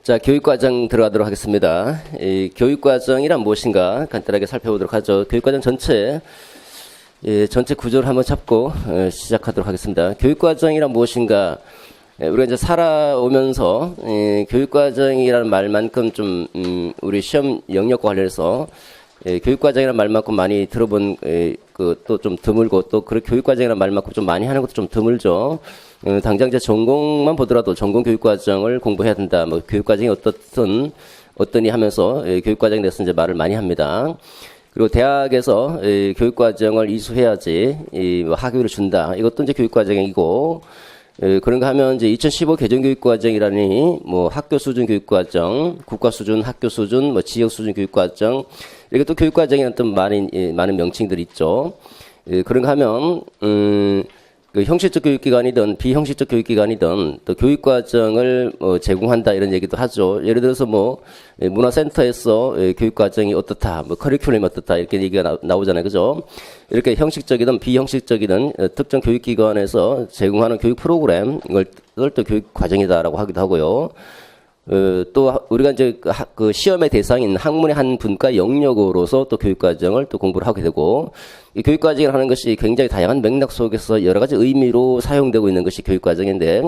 자, 교육과정 들어가도록 하겠습니다. 이 교육과정이란 무엇인가 간단하게 살펴보도록 하죠. 교육과정 전체 구조를 한번 잡고 시작하도록 하겠습니다. 교육과정이란 무엇인가? 우리가 이제 살아오면서 교육과정이라는 말만큼 좀 우리 시험 영역과 관련해서 교육과정이라는 말만큼 많이 들어본 또 좀 드물고 또 그 교육과정이라는 말만큼 좀 많이 하는 것도 좀 드물죠. 당장 이제 전공만 보더라도 전공 교육과정을 공부해야 된다. 뭐 교육과정이 어떠니 하면서 교육과정에 대해서 이제 말을 많이 합니다. 그리고 대학에서 교육과정을 이수해야지 뭐 학위를 준다. 이것도 이제 교육과정이고, 그런가 하면 이제 2015 개정교육과정이라니 뭐 학교 수준 교육과정, 국가 수준, 학교 수준, 뭐 지역 수준 교육과정, 이렇게 또 교육과정이라는 또 많은 명칭들이 있죠. 그런가 하면 그 형식적 교육기관이든 비형식적 교육기관이든 또 교육과정을 제공한다 이런 얘기도 하죠. 예를 들어서 뭐 문화센터에서 교육과정이 어떻다, 뭐 커리큘럼이 어떻다 이렇게 얘기가 나오잖아요, 그죠? 이렇게 형식적이든 비형식적이든 특정 교육기관에서 제공하는 교육 프로그램을 또 교육과정이다라고 하기도 하고요. 또 우리가 이제 그 시험의 대상인 학문의 한 분과 영역으로서 또 교육과정을 또 공부를 하게 되고, 이 교육과정을 하는 것이 굉장히 다양한 맥락 속에서 여러 가지 의미로 사용되고 있는 것이 교육과정인데,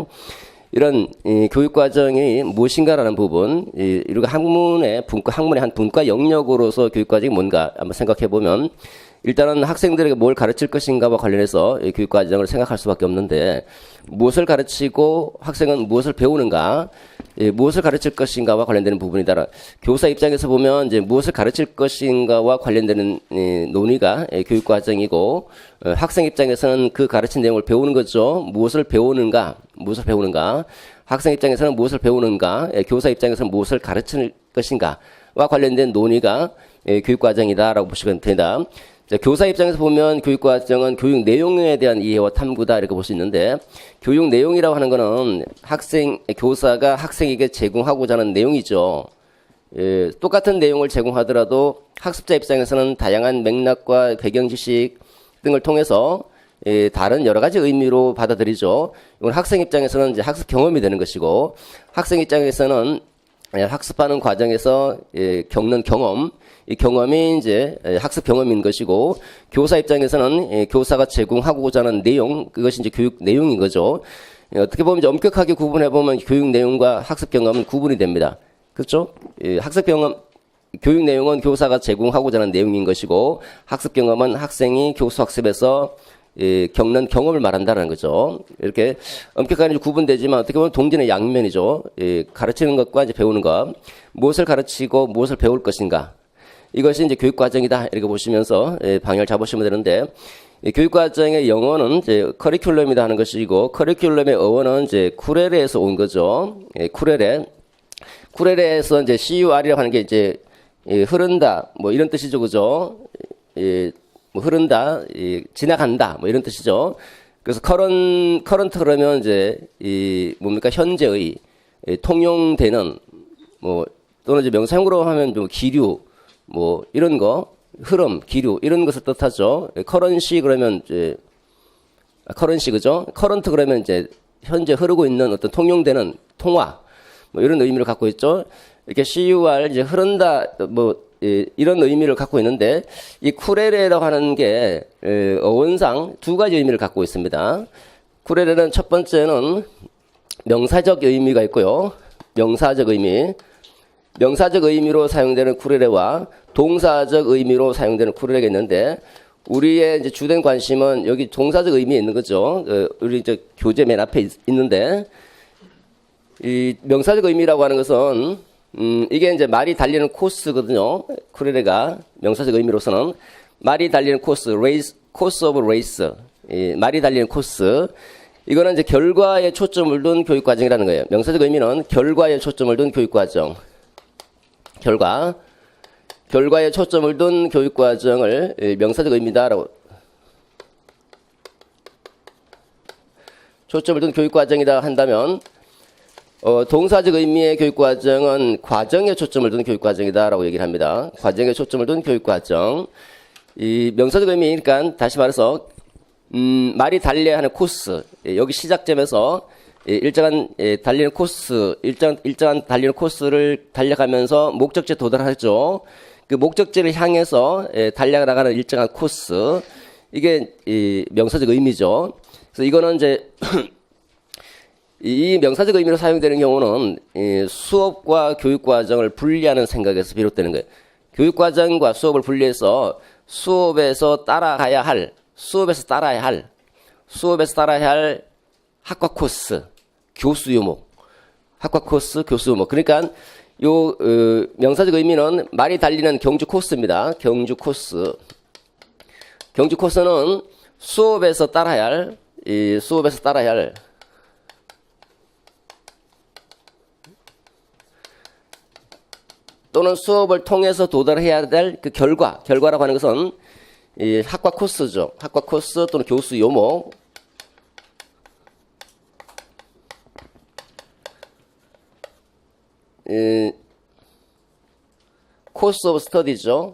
이런 교육과정이 무엇인가라는 부분, 우리가 학문의 한 분과 영역으로서 교육과정이 뭔가 한번 생각해 보면, 일단은 학생들에게 뭘 가르칠 것인가와 관련해서 교육과정을 생각할 수밖에 없는데, 무엇을 가르치고 학생은 무엇을 배우는가, 무엇을 가르칠 것인가와 관련되는 부분이다. 교사 입장에서 보면 이제 무엇을 가르칠 것인가와 관련되는 논의가 교육과정이고, 학생 입장에서는 그 가르친 내용을 배우는 거죠. 무엇을 배우는가. 학생 입장에서는 무엇을 배우는가, 교사 입장에서는 무엇을 가르칠 것인가와 관련된 논의가 교육과정이다라고 보시면 됩니다. 교사 입장에서 보면 교육과정은 교육 내용에 대한 이해와 탐구다 이렇게 볼 수 있는데, 교육 내용이라고 하는 거는 교사가 학생에게 제공하고자 하는 내용이죠. 똑같은 내용을 제공하더라도 학습자 입장에서는 다양한 맥락과 배경 지식 등을 통해서 다른 여러 가지 의미로 받아들이죠. 이건 학생 입장에서는 이제 학습 경험이 되는 것이고, 학생 입장에서는 학습하는 과정에서 겪는 경험, 이 경험이 이제 학습 경험인 것이고, 교사 입장에서는 교사가 제공하고자 하는 내용, 그것이 이제 교육 내용인 거죠. 어떻게 보면 이제 엄격하게 구분해 보면 교육 내용과 학습 경험은 구분이 됩니다. 그렇죠? 학습 경험, 교육 내용은 교사가 제공하고자 하는 내용인 것이고, 학습 경험은 학생이 교수 학습에서 겪는 경험을 말한다는 거죠. 이렇게 엄격하게 구분되지만 어떻게 보면 동전의 양면이죠. 가르치는 것과 이제 배우는 것, 무엇을 가르치고 무엇을 배울 것인가. 이것이 이제 교육과정이다 이렇게 보시면서 방향을 잡으시면 되는데, 교육과정의 영어는 이제 커리큘럼이다 하는 것이고, 커리큘럼의 어원은 이제 쿠레레에서 온 거죠. 쿠레레에서 이제 CUR이라고 하는 게 이제 흐른다 뭐 이런 뜻이죠, 그죠? 뭐 흐른다, 지나간다 뭐 이런 뜻이죠. 그래서 커런트 그러면 이제 뭡니까, 현재의 통용되는 뭐, 또는 이제 명사형으로 하면 뭐 기류 뭐 이런 거, 흐름, 기류 이런 것을 뜻하죠. 커런시 그러면 이제 커런시, 그죠? 커런트 그러면 이제 현재 흐르고 있는 어떤 통용되는 통화 뭐 이런 의미를 갖고 있죠. 이렇게 CUR 이제 흐른다 뭐 이런 의미를 갖고 있는데, 이 쿠레레라고 하는 게 어원상 두 가지 의미를 갖고 있습니다. 쿠레레는 첫 번째는 명사적 의미가 있고요. 명사적 의미로 사용되는 쿠레레와 동사적 의미로 사용되는 쿠레레가 있는데, 우리의 이제 주된 관심은 여기 동사적 의미에 있는 거죠. 우리 이제 교재 맨 앞에 있는데, 이 명사적 의미라고 하는 것은 이게 이제 말이 달리는 코스거든요. 쿠레레가 명사적 의미로서는 말이 달리는 코스, course of race, 말이 달리는 코스. 이거는 이제 결과에 초점을 둔 교육과정이라는 거예요. 명사적 의미는 결과에 초점을 둔 교육과정. 결과에 초점을 둔 교육과정을 명사적 의미다라고, 초점을 둔 교육과정이다 한다면, 동사적 의미의 교육과정은 과정에 초점을 둔 교육과정이다라고 얘기를 합니다. 과정에 초점을 둔 교육과정. 이 명사적 의미니까 다시 말해서 말이 달려야 하는 코스, 여기 시작점에서 일정한 달리는 코스, 일정한 달리는 코스를 달려가면서 목적지에 도달하죠. 그 목적지를 향해서 달려나가는 일정한 코스, 이게 이 명사적 의미죠. 그래서 이거는 이제 이 명사적 의미로 사용되는 경우는 수업과 교육과정을 분리하는 생각에서 비롯되는 거예요. 교육과정과 수업을 분리해서 수업에서 따라야 할 학과 코스, 교수 요목, 학과 코스, 교수 요목. 그러니까 요 명사적 의미는 말이 달리는 경주 코스입니다. 경주 코스. 경주 코스는 수업에서 따라야 할 또는 수업을 통해서 도달해야 될 그 결과라고 하는 것은 이 학과 코스죠. 학과 코스 또는 교수 요목. 코스 오브 스터디죠.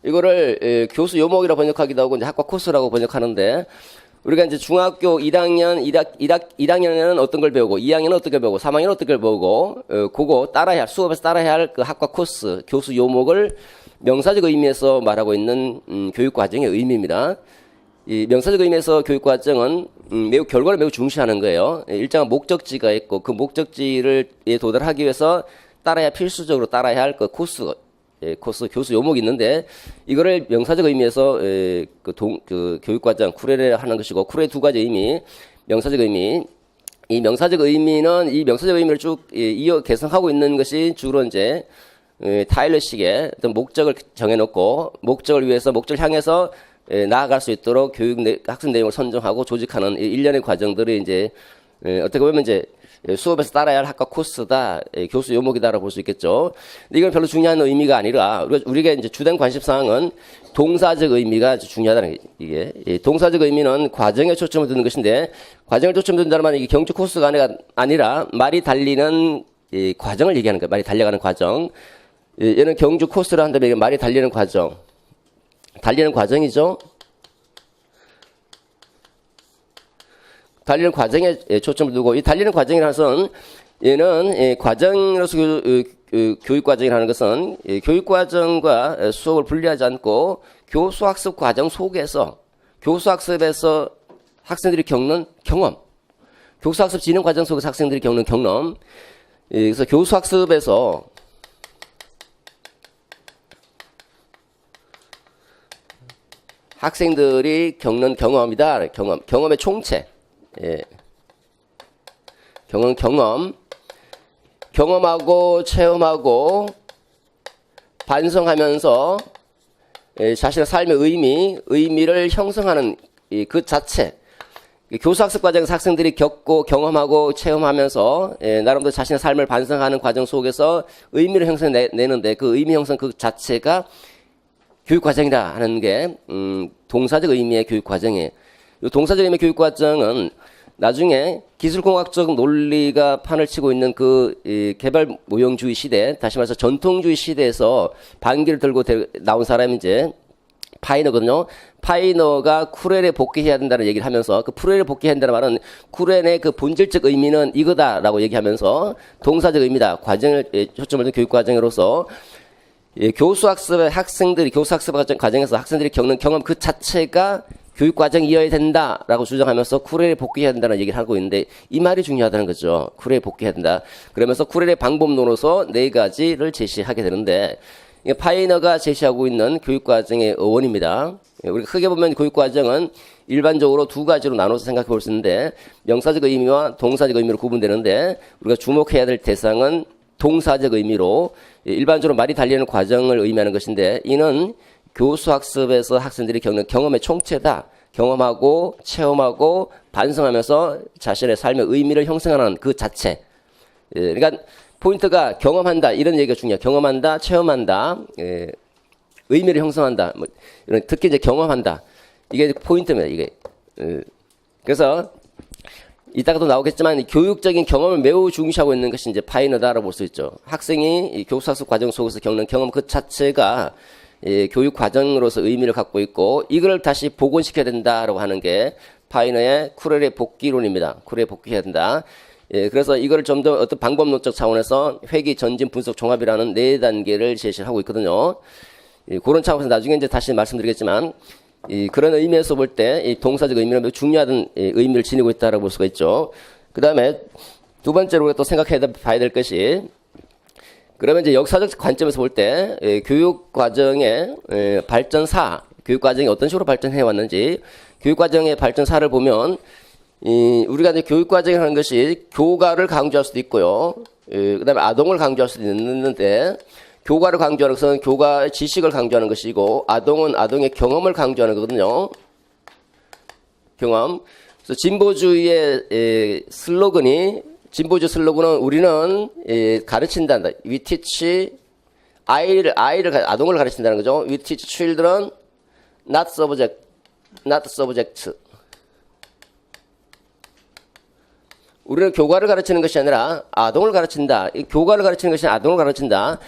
이거를 교수 요목이라고 번역하기도 하고 이제 학과 코스라고 번역하는데, 우리가 이제 중학교 1학년에는 어떤 걸 배우고, 2학년은 어떻게 배우고, 3학년은 어떻게 배우고, 그거 수업에서 따라야 할 그 학과 코스, 교수 요목을 명사적 의미에서 말하고 있는 교육과정의 의미입니다. 이 명사적 의미에서 교육과정은 결과를 매우 중시하는 거예요. 일정한 목적지가 있고, 그 목적지를 도달하기 위해서 필수적으로 따라야 할 그 코스, 교수 요목이 있는데, 이거를 명사적 의미에서 그 교육과정 쿠레레 하는 것이고, 쿠레 두 가지 의미, 명사적 의미. 이 명사적 의미는 이 명사적 의미를 쭉 이어 개성하고 있는 것이 주로 이제 타일러식의 어떤 목적을 정해놓고, 목적을 향해서 나아갈 수 있도록 학습 내용을 선정하고 조직하는 일련의 과정들이 이제 어떻게 보면 이제 수업에서 따라야 할 학과 코스다, 교수 요목이다라고 볼 수 있겠죠. 근데 이건 별로 중요한 의미가 아니라, 우리가 이제 주된 관심사항은 동사적 의미가 중요하다는 게, 이게. 동사적 의미는 과정에 초점을 두는 것인데, 과정을 초점을 둔다는 말은 이게 경주 코스가 아니라 말이 달리는 과정을 얘기하는 거예요. 말이 달려가는 과정. 얘는 경주 코스를 한다면 이게 말이 달리는 과정이죠. 달리는 과정에 초점을 두고, 이 달리는 과정이라는 것은, 얘는 과정으로서 교육과정이라는 것은 교육과정과 수업을 분리하지 않고 교수학습 과정 속에서, 교수학습에서 학생들이 겪는 경험, 교수학습 진행 과정 속에서 학생들이 겪는 경험, 그래서 교수학습에서 학생들이 겪는 경험이다. 경험의 총체. 경험하고 체험하고 반성하면서 자신의 삶의 의미를 형성하는 그 자체. 교수학습 과정에서 학생들이 겪고 경험하고 체험하면서 나름대로 자신의 삶을 반성하는 과정 속에서 의미를 형성내는데, 그 의미 형성 그 자체가 교육과정이라 하는 게 동사적 의미의 교육과정이에요. 이 동사적 의미의 교육과정은 나중에 기술공학적 논리가 판을 치고 있는 그 개발 모형주의 시대, 다시 말해서 전통주의 시대에서 반기를 들고 나온 사람이 이제 파이너거든요. 파이너가 쿠렐에 복귀해야 된다는 얘기를 하면서, 그 쿠렐에 복귀해야 된다는 말은 쿠렐의 그 본질적 의미는 이거다라고 얘기하면서 동사적 의미다, 과정을 초점을 둔 교육과정으로서 교수학습의 교수학습 과정에서 학생들이 겪는 경험 그 자체가 교육과정이어야 된다라고 주장하면서 쿠렐에 복귀해야 된다는 얘기를 하고 있는데, 이 말이 중요하다는 거죠. 쿠렐에 복귀해야 된다. 그러면서 쿠렐의 방법론으로서 4가지를 제시하게 되는데, 이게 파이너가 제시하고 있는 교육과정의 어원입니다. 우리가 크게 보면 교육과정은 일반적으로 2가지로 나눠서 생각해 볼 수 있는데, 명사적 의미와 동사적 의미로 구분되는데, 우리가 주목해야 될 대상은 동사적 의미로, 일반적으로 말이 달리는 과정을 의미하는 것인데, 이는 교수학습에서 학생들이 겪는 경험의 총체다. 경험하고 체험하고 반성하면서 자신의 삶의 의미를 형성하는 그 자체. 그러니까 포인트가 경험한다, 이런 얘기가 중요해요. 경험한다, 체험한다, 의미를 형성한다. 뭐 이런, 특히 이제 경험한다. 이게 포인트입니다. 이게. 그래서 이따가도 나오겠지만 교육적인 경험을 매우 중시하고 있는 것이 이제 파이너다라고 볼 수 있죠. 학생이 이 교수학습 과정 속에서 겪는 경험 그 자체가 교육 과정으로서 의미를 갖고 있고, 이걸 다시 복원시켜야 된다라고 하는 게 파이너의 쿠렐의 복귀론입니다. 쿠렐의 복귀해야 된다. 예, 그래서 이거를 좀 더 어떤 방법론적 차원에서 회귀, 전진, 분석, 종합이라는 4단계를 제시를 하고 있거든요. 예, 그런 차원에서 나중에 이제 다시 말씀드리겠지만, 그런 의미에서 볼 때 이 동사적 의미는 매우 중요한 의미를 지니고 있다라고 볼 수가 있죠. 그 다음에 두 번째로 우리가 또 생각해 봐야 될 것이, 그러면 이제 역사적 관점에서 볼 때 교육 과정의 발전사, 교육 과정이 어떤 식으로 발전해 왔는지, 교육 과정의 발전사를 보면 우리가 이제 교육 과정을 하는 것이 교가를 강조할 수도 있고요. 그다음에 아동을 강조할 수도 있는데, 교가를 강조하는 것은 교가의 지식을 강조하는 것이고, 아동은 아동의 경험을 강조하는 거거든요. 경험. 그래서 진보주의의 진보주의 슬로건은 우리는 가르친다. We teach 아동을 가르친다는 거죠. We teach children not subject. 우리는 교과를 가르치는 것이 아니라 아동을 가르친다. 이 교과를 가르치는 것이 아동을 가르친다.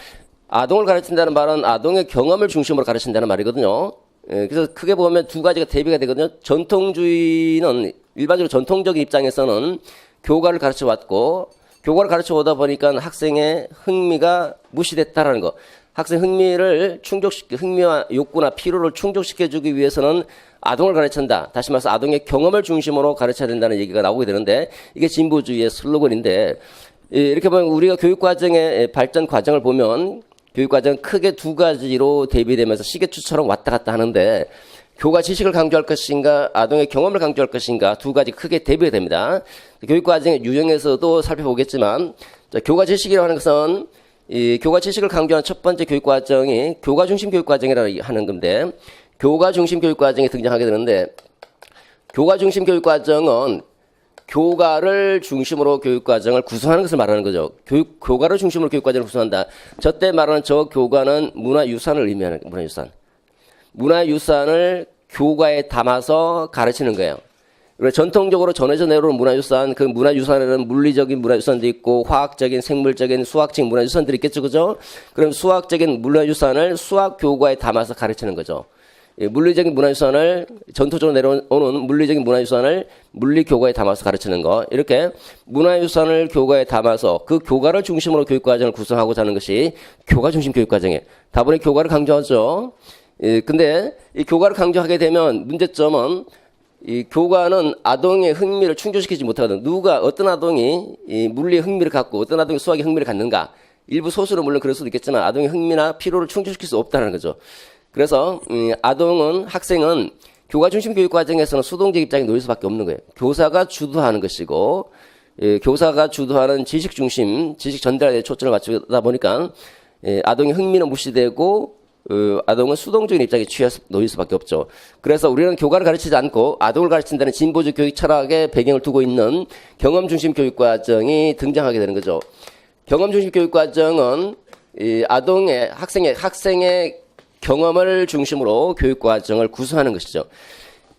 아동을 가르친다는 말은 아동의 경험을 중심으로 가르친다는 말이거든요. 그래서 크게 보면 두 가지가 대비가 되거든요. 전통주의는 일반적으로 전통적인 입장에서는 교과를 가르쳐 왔고, 교과를 가르쳐 오다 보니까 학생의 흥미가 무시됐다라는 거. 학생 흥미와 욕구나 필요를 충족시켜주기 위해서는 아동을 가르친다. 다시 말해서 아동의 경험을 중심으로 가르쳐야 된다는 얘기가 나오게 되는데, 이게 진보주의의 슬로건인데, 이렇게 보면 우리가 교육과정의 발전 과정을 보면 교육과정은 크게 두 가지로 대비되면서 시계추처럼 왔다 갔다 하는데, 교과 지식을 강조할 것인가, 아동의 경험을 강조할 것인가, 두 가지 크게 대비가 됩니다. 교육과정의 유형에서도 살펴보겠지만, 교과 지식이라고 하는 것은 이 교과 지식을 강조하는 첫 번째 교육과정이 교과 중심 교육과정이라고 하는 건데, 교과 중심 교육과정이 등장하게 되는데, 교과 중심 교육과정은 교과를 중심으로 교육과정을 구성하는 것을 말하는 거죠. 교과를 중심으로 교육과정을 구성한다. 저때 말하는 저 교과는 문화유산을 의미하는 거예요. 문화유산. 문화유산을 교과에 담아서 가르치는 거예요. 전통적으로 전해져 내려오는 문화유산, 그 문화유산에는 물리적인 문화유산도 있고, 화학적인, 생물적인, 수학적 문화유산들이 있겠죠, 그죠? 그럼 수학적인 문화유산을 수학 교과에 담아서 가르치는 거죠. 물리적인 문화유산을, 전통적으로 내려오는 물리적인 문화유산을 물리 교과에 담아서 가르치는 거. 이렇게 문화유산을 교과에 담아서 그 교과를 중심으로 교육과정을 구성하고자 하는 것이 교과 중심 교육과정이에요. 다분히 교과를 강조하죠. 근데 이 교과를 강조하게 되면 문제점은 이 교과는 아동의 흥미를 충족시키지 못하거든. 어떤 아동이 이 물리의 흥미를 갖고 어떤 아동이 수학의 흥미를 갖는가. 일부 소수는 물론 그럴 수도 있겠지만 아동의 흥미나 필요를 충족시킬 수 없다는 거죠. 그래서 학생은 교과 중심 교육 과정에서는 수동적 입장에 놓일 수밖에 없는 거예요. 교사가 주도하는 것이고, 교사가 주도하는 지식 중심, 지식 전달에 초점을 맞추다 보니까 아동의 흥미는 무시되고, 아동은 수동적인 입장에 놓일 수밖에 없죠. 그래서 우리는 교과를 가르치지 않고 아동을 가르친다는 진보적 교육 철학의 배경을 두고 있는 경험 중심 교육 과정이 등장하게 되는 거죠. 경험 중심 교육 과정은 학생의 경험을 중심으로 교육 과정을 구성하는 것이죠.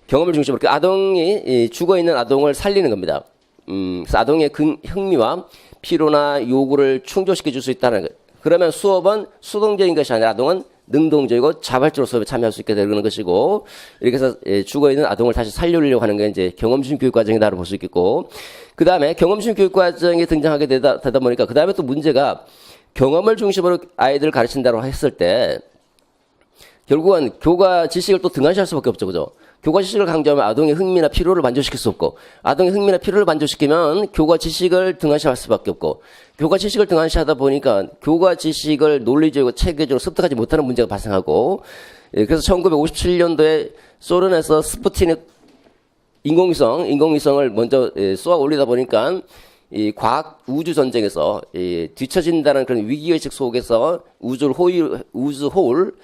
경험을 중심으로 아동이 죽어 있는 아동을 살리는 겁니다. 그래서 아동의 흥미와 필요나 요구를 충족시켜 줄 수 있다는 거예요. 그러면 수업은 수동적인 것이 아니라 아동은 능동적이고 자발적으로 수업에 참여할 수 있게 되는 것이고, 이렇게 해서 죽어있는 아동을 다시 살리려고 하는 게 이제 경험중 교육과정이다라고 볼 수 있겠고, 그 다음에 경험중 교육과정이 등장하게 되다 보니까, 그 다음에 또 문제가 경험을 중심으로 아이들을 가르친다고 했을 때, 결국은 교과 지식을 또 등한시할 수밖에 없죠, 그죠? 교과 지식을 강조하면 아동의 흥미나 필요를 만족시킬 수 없고, 아동의 흥미나 필요를 만족시키면 교과 지식을 등한시할 수밖에 없고, 교과 지식을 등한시하다 보니까 교과 지식을 논리적이고 체계적으로 습득하지 못하는 문제가 발생하고, 그래서 1957년도에 소련에서 스푸트닉 인공위성을 먼저 쏘아 올리다 보니까 이 과학 우주 전쟁에서 뒤처진다는 그런 위기의식 속에서 우주홀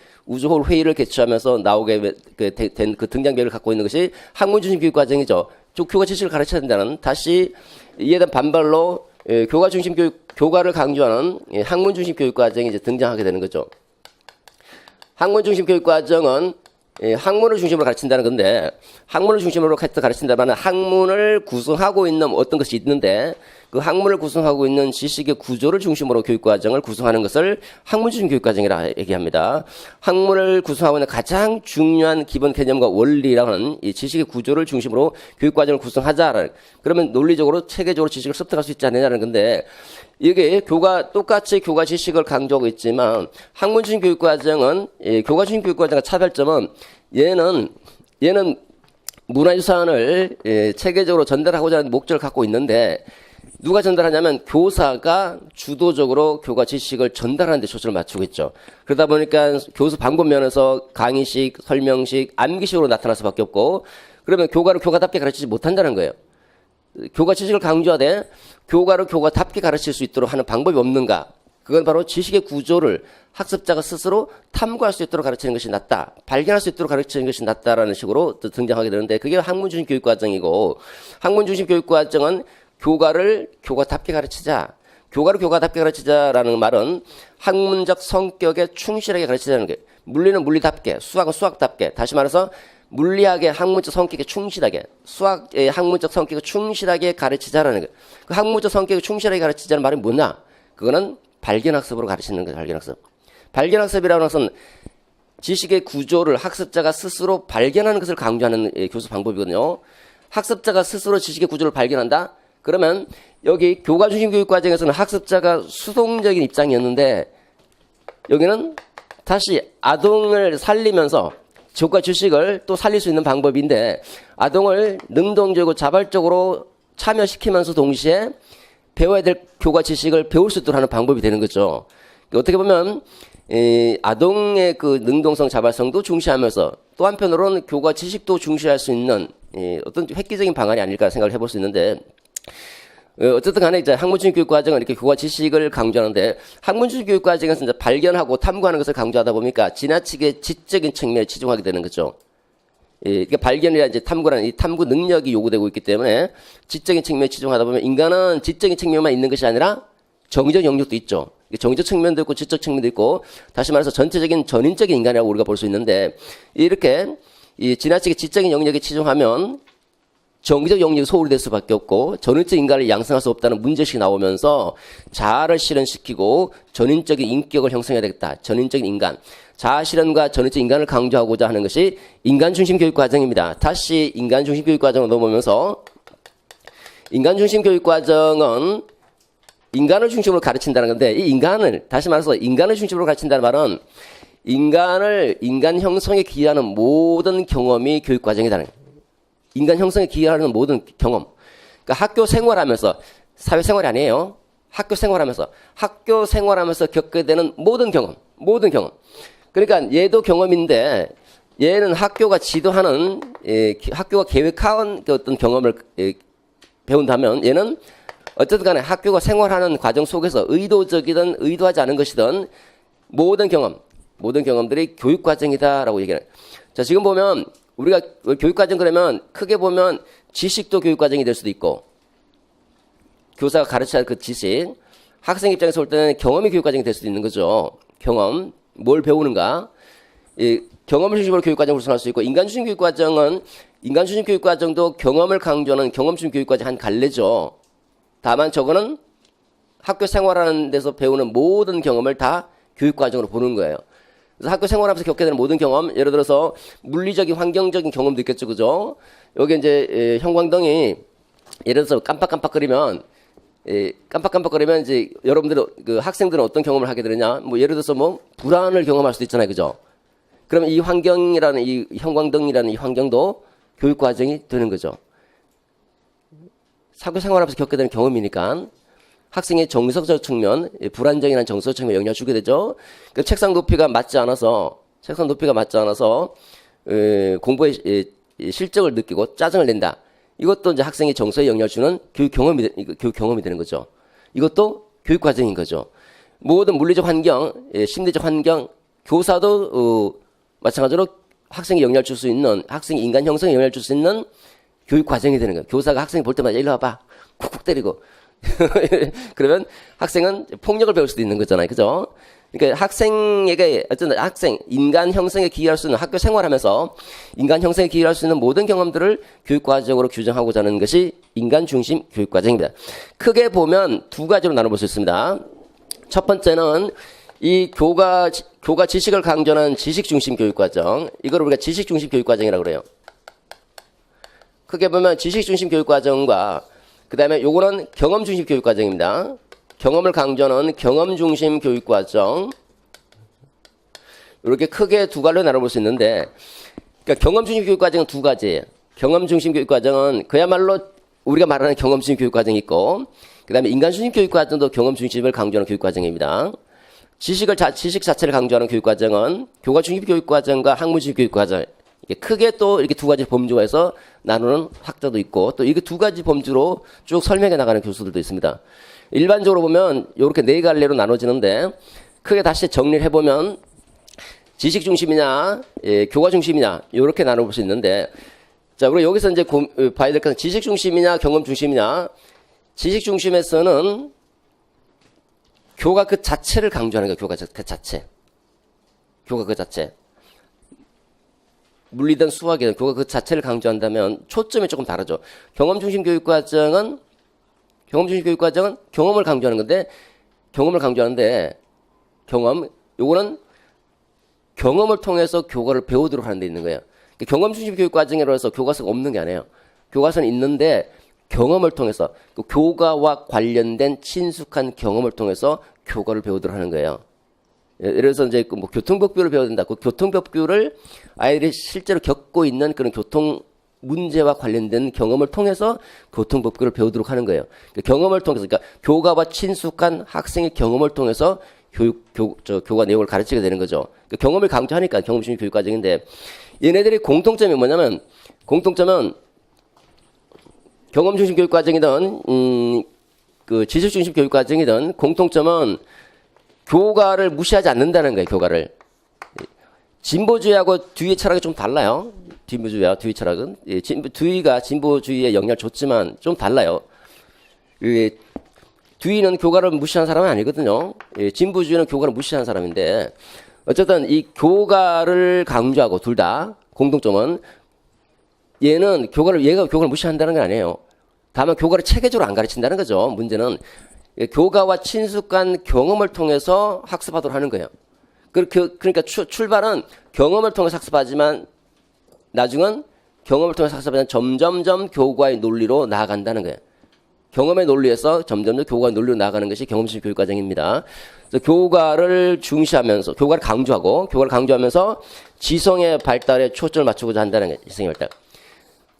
회의를 개최하면서 나오게 된 그 등장벽을 갖고 있는 것이 학문 중심 교육 과정이죠. 교과 지식을 가르쳐야 된다는, 다시 이에 대한 반발로 교과 중심 교과를 강조하는 학문 중심 교육 과정이 이제 등장하게 되는 거죠. 학문 중심 교육 과정은 학문을 중심으로 가르친다는 건데, 학문을 중심으로 가르친다면 학문을 구성하고 있는 어떤 것이 있는데, 그 학문을 구성하고 있는 지식의 구조를 중심으로 교육과정을 구성하는 것을 학문 중심 교육과정이라 얘기합니다. 학문을 구성하고 있는 가장 중요한 기본 개념과 원리라는 이 지식의 구조를 중심으로 교육과정을 구성하자. 그러면 논리적으로 체계적으로 지식을 습득할 수 있지 않느냐는 건데, 이게 똑같이 교과 지식을 강조하고 있지만 학문 중심 교육과정은 교과 중심 교육과정과 차별점은 얘는 문화유산을 체계적으로 전달하고자 하는 목적을 갖고 있는데 누가 전달하냐면 교사가 주도적으로 교과 지식을 전달하는 데 초점을 맞추고 있죠. 그러다 보니까 교수 방법 면에서 강의식, 설명식, 암기식으로 나타날 수밖에 없고 그러면 교과를 교과답게 가르치지 못한다는 거예요. 교과 지식을 강조하되 교과를 교과답게 가르칠 수 있도록 하는 방법이 없는가? 그건 바로 지식의 구조를 학습자가 스스로 탐구할 수 있도록 가르치는 것이 낫다. 발견할 수 있도록 가르치는 것이 낫다라는 식으로 등장하게 되는데 그게 학문 중심 교육과정이고 학문 중심 교육과정은 교과를 교과답게 가르치자. 교과를 교과답게 가르치자라는 말은 학문적 성격에 충실하게 가르치자는 거예요. 물리는 물리답게, 수학은 수학답게. 다시 말해서 물리학의 학문적 성격에 충실하게, 수학의 학문적 성격에 충실하게 가르치자라는 거예요. 그 학문적 성격에 충실하게 가르치자는 말이 뭐냐? 그거는 발견학습으로 가르치는 거예요. 발견학습. 발견학습이라는 것은 지식의 구조를 학습자가 스스로 발견하는 것을 강조하는 교수 방법이거든요. 학습자가 스스로 지식의 구조를 발견한다? 그러면 여기 교과 중심 교육 과정에서는 학습자가 수동적인 입장이었는데 여기는 다시 아동을 살리면서 교과 지식을 또 살릴 수 있는 방법인데 아동을 능동적이고 자발적으로 참여시키면서 동시에 배워야 될 교과 지식을 배울 수 있도록 하는 방법이 되는 거죠. 어떻게 보면 아동의 그 능동성 자발성도 중시하면서 또 한편으로는 교과 지식도 중시할 수 있는 어떤 획기적인 방안이 아닐까 생각을 해볼 수 있는데 어쨌든 간에 이제 학문중심 교육과정은 이렇게 교과 지식을 강조하는데 학문중심 교육과정에서 이제 발견하고 탐구하는 것을 강조하다 보니까 지나치게 지적인 측면에 치중하게 되는 거죠. 그러니까 발견이라 이제 탐구라는 이 탐구 능력이 요구되고 있기 때문에 지적인 측면에 치중하다 보면 인간은 지적인 측면만 있는 것이 아니라 정의적 영역도 있죠. 정의적 측면도 있고 지적 측면도 있고 다시 말해서 전체적인 전인적인 인간이라고 우리가 볼 수 있는데 이렇게 이 지나치게 지적인 영역에 치중하면 정의적 영역이 소홀히 될 수밖에 없고 전인적 인간을 양성할 수 없다는 문제식이 나오면서 자아를 실현시키고 전인적인 인격을 형성해야 되겠다. 전인적인 인간. 자아 실현과 전인적 인간을 강조하고자 하는 것이 인간 중심 교육 과정입니다. 다시 인간 중심 교육 과정으로 넘어오면서 인간 중심 교육 과정은 인간을 중심으로 가르친다는 건데 이 인간을 다시 말해서 인간을 중심으로 가르친다는 말은 인간 형성에 기여하는 모든 경험이 교육 과정이라는 거예요. 인간 형성에 기여하는 모든 경험. 그러니까 학교 생활하면서 사회생활이 아니에요. 학교 생활하면서 겪게 되는 모든 경험. 그러니까 얘도 경험인데 얘는 학교가 지도하는 학교가 계획한 어떤 경험을 배운다면 얘는 어쨌든 간에 학교가 생활하는 과정 속에서 의도적이든 의도하지 않은 것이든 모든 경험들이 교육 과정이다라고 얘기해요. 자, 지금 보면 우리가 교육과정 그러면 크게 보면 지식도 교육과정이 될 수도 있고 교사가 가르쳐야 할 그 지식 학생 입장에서 볼 때는 경험이 교육과정이 될 수도 있는 거죠. 경험, 뭘 배우는가 경험을 중심으로 교육과정을 구성할 수 있고 인간 중심 교육과정도 경험을 강조하는 경험 중심 교육과정 한 갈래죠. 다만 저거는 학교 생활하는 데서 배우는 모든 경험을 다 교육과정으로 보는 거예요. 그래서 학교 생활하면서 겪게 되는 모든 경험, 예를 들어서 물리적인 환경적인 경험도 있겠죠, 그죠? 여기 이제 형광등이 예를 들어서 깜빡깜빡거리면 이제 여러분들 그 학생들은 어떤 경험을 하게 되느냐? 뭐 예를 들어서 뭐 불안을 경험할 수도 있잖아요, 그죠? 그러면 이 환경이라는 이 형광등이라는 이 환경도 교육 과정이 되는 거죠. 학교 생활하면서 겪게 되는 경험이니까. 학생의 정서적 측면, 불안정이라는 정서적 측면에 영향을 주게 되죠. 그 책상 높이가 맞지 않아서 공부에 실적을 느끼고 짜증을 낸다. 이것도 이제 학생의 정서에 영향을 주는 교육 경험이 되는 거죠. 이것도 교육 과정인 거죠. 모든 물리적 환경, 심리적 환경, 교사도 마찬가지로 학생에 영향을 줄 수 있는 학생의 인간 형성에 영향을 줄 수 있는 교육 과정이 되는 거예요. 교사가 학생이 볼 때마다 일로 와봐, 쿡쿡 때리고. 그러면 학생은 폭력을 배울 수도 있는 거잖아요. 그죠? 그러니까 학생에게 어쨌든 학생 인간 형성에 기여할 수 있는 학교 생활하면서 인간 형성에 기여할 수 있는 모든 경험들을 교육과정으로 규정하고자 하는 것이 인간 중심 교육과정입니다. 크게 보면 두 가지로 나눠볼 수 있습니다. 첫 번째는 이 교가 지식을 강조하는 지식 중심 교육과정, 이걸 우리가 지식 중심 교육과정이라고 그래요. 크게 보면 지식 중심 교육과정과 그 다음에 요거는 경험 중심 교육과정입니다. 경험을 강조하는 경험 중심 교육과정, 이렇게 크게 두 갈로 나눠볼 수 있는데, 그러니까 경험 중심 교육과정은 두 가지예요. 경험 중심 교육과정은 그야말로 우리가 말하는 경험 중심 교육과정이 있고, 그 다음에 인간 중심 교육과정도 경험 중심을 강조하는 교육과정입니다. 지식 자체를 강조하는 교육과정은 교과 중심 교육과정과 학문 중심 교육과정, 크게 또 이렇게 두 가지 범주가 해서 나누는 학자도 있고, 또 이게 두 가지 범주로 쭉 설명해 나가는 교수들도 있습니다. 일반적으로 보면 이렇게 네 갈래로 나눠지는데, 크게 다시 정리를 해보면 지식 중심이냐, 교과 중심이냐 이렇게 나눠볼 수 있는데, 자, 우리 여기서 이제 봐야 될 것은 지식 중심이냐 경험 중심이냐. 지식 중심에서는 교과 그 자체를 강조하는 거예요. 교과 그 자체. 교과 그 자체. 물리든 수학이든 교과 그 자체를 강조한다면 초점이 조금 다르죠. 경험 중심 교육과정은 경험을 강조하는 건데, 요거는 경험을 통해서 교과를 배우도록 하는 데 있는 거예요. 경험 중심 교육과정이라고 해서 교과서가 없는 게 아니에요. 교과서는 있는데 경험을 통해서 그 교과와 관련된 친숙한 경험을 통해서 교과를 배우도록 하는 거예요. 예를 들어서 이제 뭐 교통법규를 배워야 된다. 그 교통법규를 아이들이 실제로 겪고 있는 그런 교통 문제와 관련된 경험을 통해서 교통법규를 배우도록 하는 거예요. 경험을 통해서, 그러니까 교과와 친숙한 학생의 경험을 통해서 교과 내용을 가르치게 되는 거죠. 경험을 강조하니까 경험 중심 교육 과정인데, 얘네들의 공통점이 뭐냐면, 경험 중심 교육 과정이든 그 지식 중심 교육 과정이든 공통점은 교과를 무시하지 않는다는 거예요. 교과를. 진보주의하고 뒤의 철학이 좀 달라요. 진보주의와 뒤의 철학은, 뒤가 진보주의에 영향을 줬지만 좀 달라요. 뒤는 교과를 무시한 사람은 아니거든요. 진보주의는 교과를 무시한 사람인데, 어쨌든 이 교과를 강조하고 둘 다 공통점은, 얘가 교과를 무시한다는 건 아니에요. 다만 교과를 체계적으로 안 가르친다는 거죠. 문제는 교과와 친숙한 경험을 통해서 학습하도록 하는 거예요. 그러니까 출발은 경험을 통해서 학습하지만 나중은 경험을 통해서 학습하면 점점점 교과의 논리로 나아간다는 거예요. 경험의 논리에서 점점점 교과의 논리로 나아가는 것이 경험식 교육과정입니다. 그래서 교과를 중시하면서 교과를 강조하면서 지성의 발달에 초점을 맞추고자 한다는 거예요. 지성의 발달.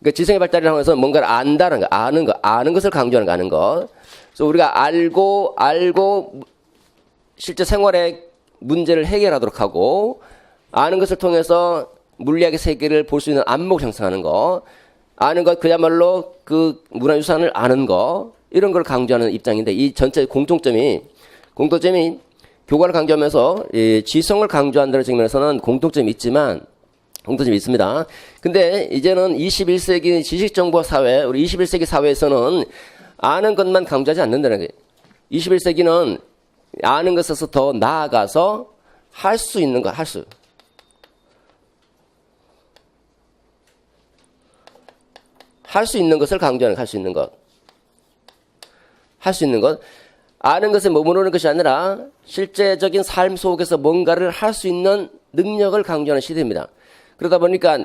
그러니까 지성의 발달이라고 해서 뭔가를 안다는 거, 아는 것을 강조하는 거, 아는 것. 그래서 우리가 알고 실제 생활의 문제를 해결하도록 하고, 아는 것을 통해서 물리학의 세계를 볼 수 있는 안목을 형성하는 거, 아는 것, 그야말로 그 문화유산을 아는 거, 이런 걸 강조하는 입장인데, 이 전체 공통점이 교과를 강조하면서 지성을 강조한다는 측면에서는 공통점이 있습니다. 근데 이제는 21세기 지식정보 사회, 우리 21세기 사회에서는 아는 것만 강조하지 않는다는 거예요. 21세기는 아는 것에서 더 나아가서 할 수 있는 것, 할 수 있는 것을 강조하는, 할 수 있는 것. 아는 것에 머무르는 것이 아니라 실제적인 삶 속에서 뭔가를 할 수 있는 능력을 강조하는 시대입니다. 그러다 보니까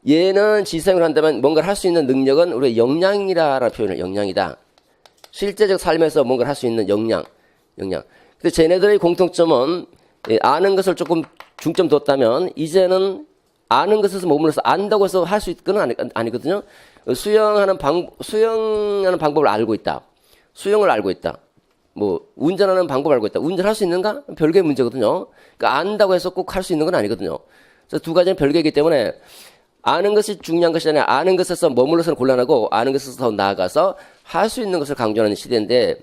얘는 지성을 한다면 뭔가를 할 수 있는 능력은 우리가 역량이라는 표현을, 역량이다. 실제적 삶에서 뭔가를 할 수 있는 역량. 근데 쟤네들의 공통점은 아는 것을 조금 중점 뒀다면 이제는 아는 것에서 머물러서 안다고 해서 할 수 있는 건 아니거든요. 수영하는 방법을 알고 있다. 수영을 알고 있다. 뭐 운전하는 방법을 알고 있다. 운전할 수 있는가? 별개의 문제거든요. 그러니까 안다고 해서 꼭 할 수 있는 건 아니거든요. 그래서 두 가지는 별개이기 때문에 아는 것이 중요한 것이 아니라 아는 것에서 머물러서는 곤란하고 아는 것에서 더 나아가서 할 수 있는 것을 강조하는 시대인데,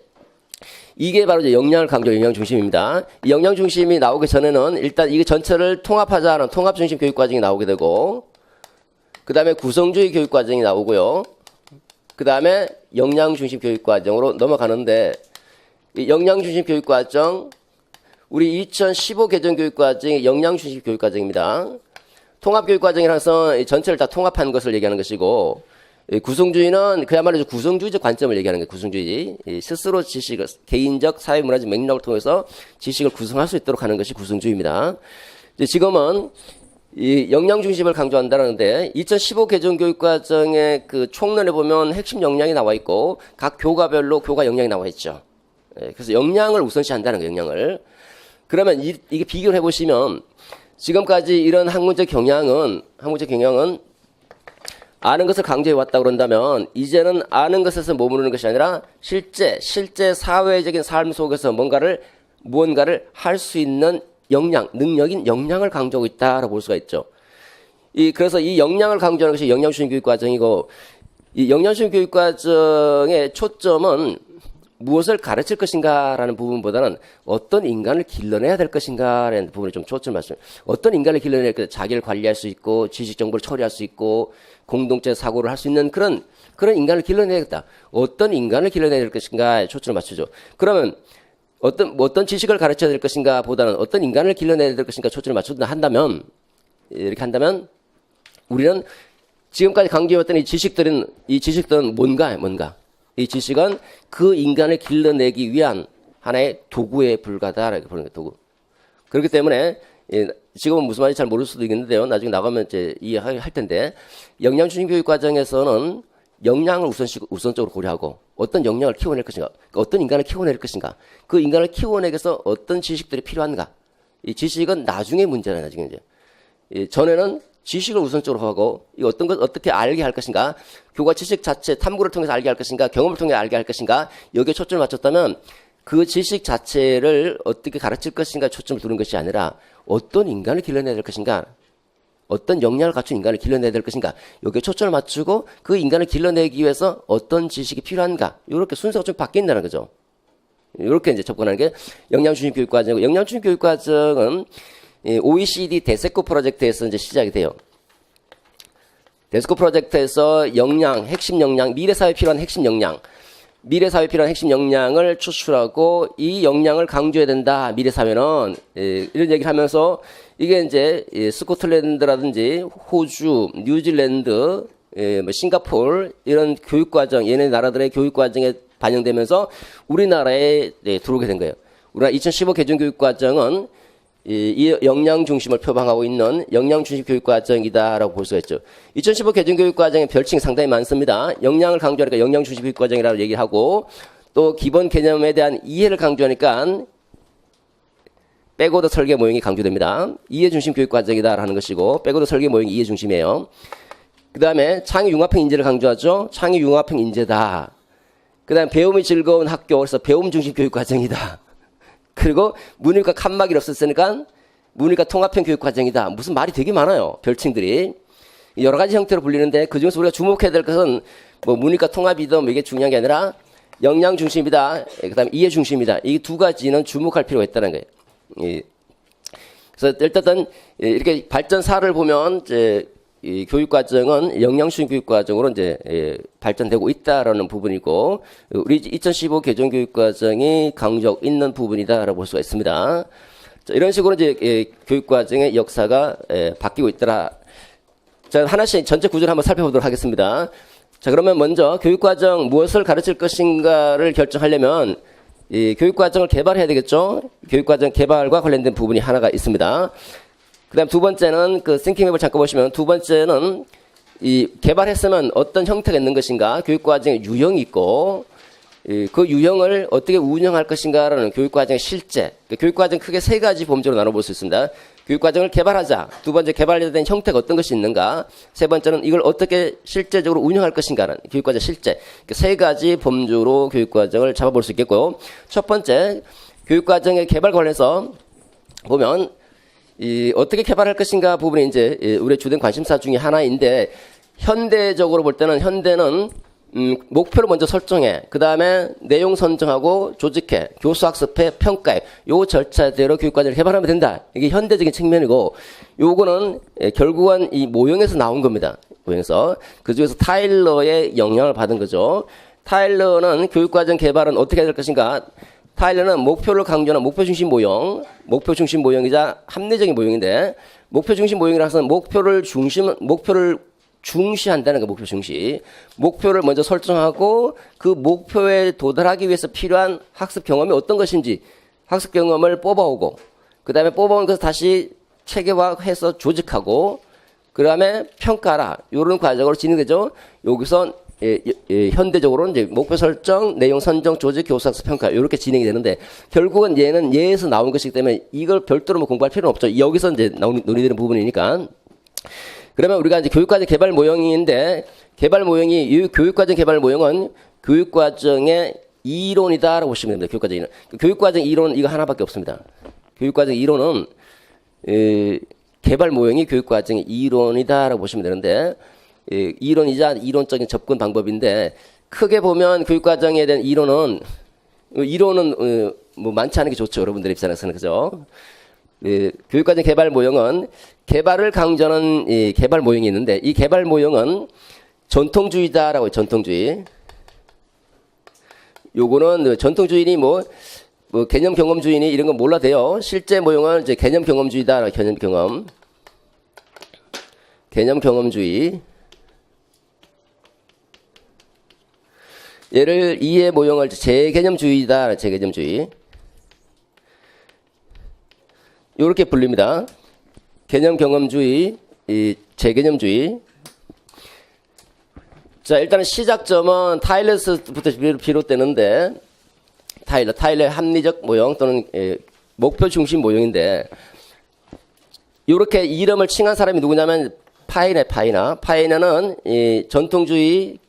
이게 바로 이제 역량을 강조하는 역량 중심입니다. 이 역량 중심이 나오기 전에는 일단 이게 전체를 통합하자는 통합 중심 교육 과정이 나오게 되고, 그 다음에 구성주의 교육 과정이 나오고요. 그 다음에 역량 중심 교육 과정으로 넘어가는데, 이 역량 중심 교육 과정, 우리 2015 개정 교육과정이 역량중심 교육과정입니다. 통합교육과정이라서 전체를 다 통합한 것을 얘기하는 것이고, 구성주의는 그야말로 구성주의적 관점을 얘기하는 거예요. 구성주의. 스스로 지식을, 개인적, 사회문화적 맥락을 통해서 지식을 구성할 수 있도록 하는 것이 구성주의입니다. 지금은 이 역량중심을 강조한다는데 2015 개정 교육과정의 그 총론에 보면 핵심 역량이 나와 있고 각 교과별로 교과 역량이 나와 있죠. 그래서 역량을 우선시한다는 거예요. 역량을. 그러면 이게 비교를 해보시면 지금까지 이런 학문적 경향은 아는 것을 강조해 왔다 그런다면 이제는 아는 것에서 머무르는 것이 아니라 실제 사회적인 삶 속에서 무언가를 할 수 있는 역량, 능력인 역량을 강조하고 있다라고 볼 수가 있죠. 그래서 이 역량을 강조하는 것이 역량중심 교육과정이고, 이 역량중심 교육과정의 초점은 무엇을 가르칠 것인가라는 부분보다는 어떤 인간을 길러내야 될 것인가라는 부분에 좀 초점을 맞춥니다. 어떤 인간을 길러내야 될 자기를 관리할 수 있고, 지식 정보를 처리할 수 있고, 공동체 사고를 할 수 있는 그런 인간을 길러내야겠다. 어떤 인간을 길러내야 될 것인가에 초점을 맞추죠. 그러면 어떤 지식을 가르쳐야 될 것인가 보다는 어떤 인간을 길러내야 될 것인가 초점을 맞춘다 한다면, 이렇게 한다면, 우리는 지금까지 강조해왔던 이 지식들은 뭔가? 이 지식은 그 인간을 길러내기 위한 하나의 도구에 불과하다라고 보는 거예요, 도구. 그렇기 때문에, 지금은 무슨 말인지 잘 모를 수도 있겠는데요. 나중에 나가면 이제 이해할 텐데, 역량중심 교육 과정에서는 역량을 우선적으로 고려하고 어떤 역량을 키워낼 것인가, 어떤 인간을 키워낼 것인가, 그 인간을 키워내기 위해서 어떤 지식들이 필요한가. 이 지식은 나중에 문제라, 나중에 이제. 전에는 지식을 우선적으로 하고, 어떤 것 어떻게 알게 할 것인가, 교과 지식 자체, 탐구를 통해서 알게 할 것인가, 경험을 통해 알게 할 것인가, 여기에 초점을 맞췄다면 그 지식 자체를 어떻게 가르칠 것인가 초점을 두는 것이 아니라 어떤 인간을 길러내야 될 것인가, 어떤 역량을 갖춘 인간을 길러내야 될 것인가, 여기에 초점을 맞추고 그 인간을 길러내기 위해서 어떤 지식이 필요한가, 이렇게 순서가 좀 바뀐다는 거죠. 이렇게 이제 접근하는 게 역량중심 교육과정이고, 역량중심 교육과정은 OECD 데스코 프로젝트에서 이제 시작이 돼요. 데스코 프로젝트에서 역량, 핵심 역량, 미래사회에 필요한 핵심 역량을 추출하고 이 역량을 강조해야 된다. 미래사회는 이런 얘기를 하면서 이게 이제 스코틀랜드라든지 호주, 뉴질랜드, 싱가포르 이런 교육과정, 얘네 나라들의 교육과정에 반영되면서 우리나라에 들어오게 된 거예요. 우리나라 2015 개정교육과정은 이 역량 중심을 표방하고 있는 역량 중심 교육과정이다라고 볼 수가 있죠. 2015 개정교육과정의 별칭이 상당히 많습니다. 역량을 강조하니까 역량 중심 교육과정이라고 얘기하고, 또 기본 개념에 대한 이해를 강조하니까 백워드 설계 모형이 강조됩니다. 이해 중심 교육과정이다라는 것이고, 백워드 설계 모형이 이해 중심이에요. 그 다음에 창의 융합형 인재를 강조하죠. 창의 융합형 인재다. 그 다음에 배움이 즐거운 학교, 그래서 배움 중심 교육과정이다. 그리고 문일과 칸막이를 없앴으니까 문일과 통합형 교육과정이다. 무슨 말이 되게 많아요. 별칭들이. 여러 가지 형태로 불리는데 그중에서 우리가 주목해야 될 것은 뭐 문일과 통합이든 이게 중요한 게 아니라 역량 중심이다. 그 다음에 이해 중심이다. 이 두 가지는 주목할 필요가 있다는 거예요. 그래서 일단은 이렇게 발전사를 보면 이제 이 교육과정은 역량중심 교육과정으로 이제 발전되고 있다라는 부분이고, 우리 2015 개정교육과정이 강조하고 있는 부분이다라고 볼 수가 있습니다. 자, 이런 식으로 이제 교육과정의 역사가 바뀌고 있더라. 자, 하나씩 전체 구조를 한번 살펴보도록 하겠습니다. 자, 그러면 먼저 교육과정 무엇을 가르칠 것인가를 결정하려면 이 교육과정을 개발해야 되겠죠. 교육과정 개발과 관련된 부분이 하나가 있습니다. 그 다음 두 번째는 그 싱킹맵을 잠깐 보시면, 두 번째는 이 개발했으면 어떤 형태가 있는 것인가, 교육과정의 유형이 있고, 그 유형을 어떻게 운영할 것인가라는 교육과정의 실제, 교육과정 크게 세 가지 범주로 나눠볼 수 있습니다. 교육과정을 개발하자. 두 번째, 개발된 형태가 어떤 것이 있는가. 세 번째는 이걸 어떻게 실제적으로 운영할 것인가라는 교육과정 실제. 세 가지 범주로 교육과정을 잡아볼 수 있겠고요. 첫 번째, 교육과정의 개발 관련해서 보면 어떻게 개발할 것인가 부분이 이제 우리의 주된 관심사 중에 하나인데, 현대적으로 볼 때는 현대는 목표를 먼저 설정해, 그 다음에 내용 선정하고 조직해, 교수학습해, 평가해, 요 절차대로 교육과정을 개발하면 된다. 이게 현대적인 측면이고, 요거는 결국은 이 모형에서 나온 겁니다. 모형에서. 그 중에서 타일러의 영향을 받은 거죠. 타일러는 교육과정 개발은 어떻게 해야 될 것인가, 타일러는 목표를 강조하는 목표 중심 모형, 목표 중심 모형이자 합리적인 모형인데 목표 중심 모형이라서 목표를 중시한다는 거 목표 중시. 목표를 먼저 설정하고 그 목표에 도달하기 위해서 필요한 학습 경험이 어떤 것인지 학습 경험을 뽑아오고 그 다음에 뽑아온 것을 다시 체계화해서 조직하고 그 다음에 평가라. 이런 과정으로 진행되죠. 여기서 현대적으로는 이제 목표 설정, 내용 선정, 조직, 교사학습 평가 이렇게 진행이 되는데 결국은 얘는 얘에서 나온 것이기 때문에 이걸 별도로 뭐 공부할 필요는 없죠. 여기서 이제 논의되는 부분이니까. 그러면 우리가 이제 교육과정 개발 모형인데 개발 모형이 이 교육과정 개발 모형은 교육과정의 이론이다라고 보시면 됩니다. 교육과정 이론. 교육과정 이론 이거 하나밖에 없습니다. 교육과정 이론은 개발 모형이 교육과정의 이론이다라고 보시면 되는데 이론이자 이론적인 접근 방법인데 크게 보면 교육과정에 대한 이론은 뭐 많지 않은 게 좋죠. 여러분들 입장에서는 그죠? 교육과정 개발 모형은 개발을 강조하는 개발 모형이 있는데 이 개발 모형은 전통주의다라고 해요. 전통주의. 요거는 전통주의니 뭐 개념 경험주의니 이런 건 몰라도 돼요. 실제 모형은 이제 개념 경험주의다. 개념 경험주의. 얘를 이해 모형을 재개념주의다. 재개념주의. 이렇게 불립니다. 개념 경험주의, 재개념주의. 자, 일단은 시작점은 타일러스부터 비롯되는데, 타일러의 합리적 모형 또는 목표 중심 모형인데, 이렇게 이름을 칭한 사람이 누구냐면, 파이너는 전통주의,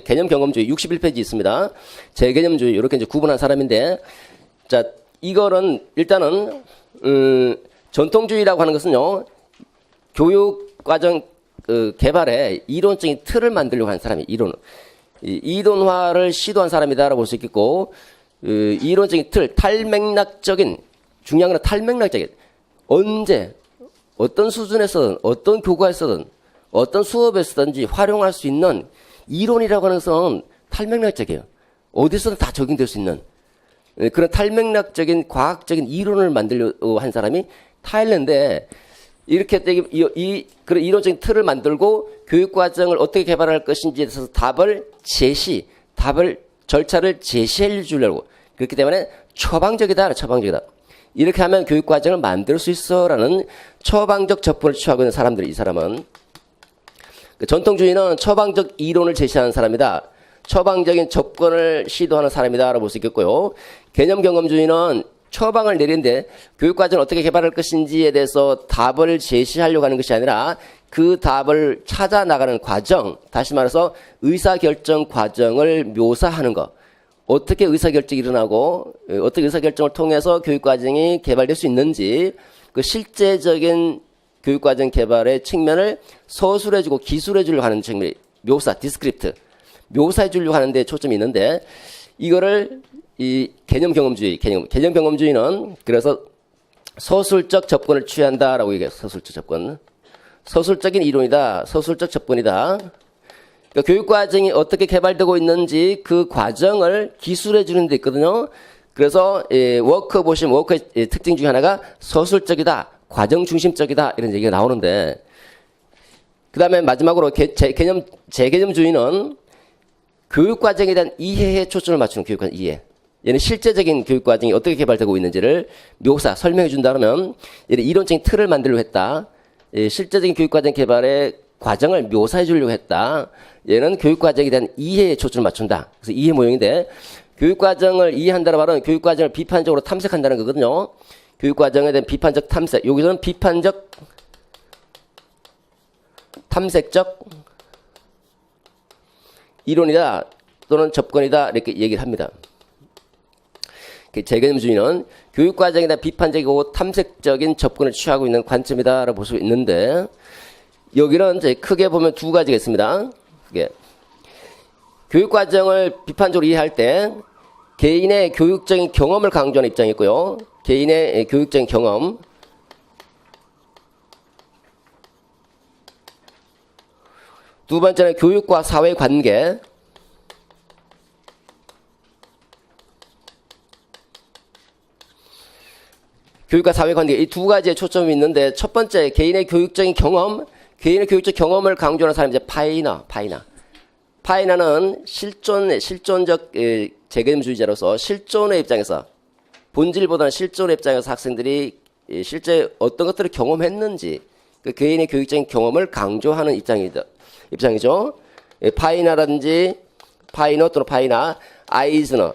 개념 경험주의 61페이지 있습니다. 재개념주의, 이렇게 이제 구분한 사람인데, 자, 이거는 일단은, 전통주의라고 하는 것은요, 교육과정 개발에 이론적인 틀을 만들려고 하는 사람이 이론화를 시도한 사람이다라고 볼 수 있겠고, 이론적인 틀, 중요한 건 탈맥락적인, 언제, 어떤 수준에서든, 어떤 교과에서든, 어떤 수업에서든지 활용할 수 있는 이론이라고 하는 것은 탈맥락적이에요. 어디서든 다 적용될 수 있는. 그런 탈맥락적인 과학적인 이론을 만들려고 한 사람이 타일러인데 이렇게 그런 이론적인 틀을 만들고 교육과정을 어떻게 개발할 것인지에 대해서 절차를 제시해 주려고 그렇기 때문에 처방적이다. 이렇게 하면 교육과정을 만들 수 있어라는 처방적 접근을 취하고 있는 사람들이 이 사람은 전통주의는 처방적 이론을 제시하는 사람이다. 처방적인 접근을 시도하는 사람이다라고 볼 수 있겠고요. 개념 경험주의는 처방을 내리는데 교육과정을 어떻게 개발할 것인지에 대해서 답을 제시하려고 하는 것이 아니라 그 답을 찾아 나가는 과정, 다시 말해서 의사결정 과정을 묘사하는 것. 어떻게 의사결정이 일어나고 어떻게 의사결정을 통해서 교육과정이 개발될 수 있는지 그 실제적인 교육과정 개발의 측면을 서술해주고 기술해주려고 하는 측면이 묘사, 디스크립트. 묘사해 주려고 하는데 초점이 있는데 이거를 이 개념 경험주의는 그래서 서술적 접근을 취한다라고 얘기해요. 서술적 접근. 서술적인 이론이다. 서술적 접근이다. 그러니까 교육과정이 어떻게 개발되고 있는지 그 과정을 기술해 주는 데 있거든요. 그래서 워크의 특징 중에 하나가 서술적이다. 과정 중심적이다. 이런 얘기가 나오는데 그 다음에 마지막으로 재개념주의는 교육과정에 대한 이해에 초점을 맞추는 교육과정 이해. 얘는 실제적인 교육과정이 어떻게 개발되고 있는지를 설명해 준다면 얘는 이론적인 틀을 만들려고 했다. 실제적인 교육과정 개발의 과정을 묘사해 주려고 했다. 얘는 교육과정에 대한 이해에 초점을 맞춘다. 그래서 이해 모형인데 교육과정을 이해한다는 말은 교육과정을 비판적으로 탐색한다는 거거든요. 교육과정에 대한 비판적 탐색. 여기서는 비판적 탐색적 이론이다 또는 접근이다 이렇게 얘기를 합니다. 재개념주의는 교육과정에 대한 비판적이고 탐색적인 접근을 취하고 있는 관점이다라고 볼 수 있는데 여기는 이제 크게 보면 두 가지가 있습니다. 교육과정을 비판적으로 이해할 때 개인의 교육적인 경험을 강조하는 입장이 있고요. 개인의 교육적인 경험 두 번째는 교육과 사회 관계. 교육과 사회관계 이 두 가지에 초점이 있는데 첫 번째 개인의 교육적인 경험, 개인의 교육적 경험을 강조하는 사람이 이제 파이나는 실존적 재개념주의자로서 실존의 입장에서 본질보다는 실존의 입장에서 학생들이 실제 어떤 것들을 경험했는지 그 개인의 교육적인 경험을 강조하는 입장이죠. 파이나라든지 파이너 또는 파이나, 아이즈는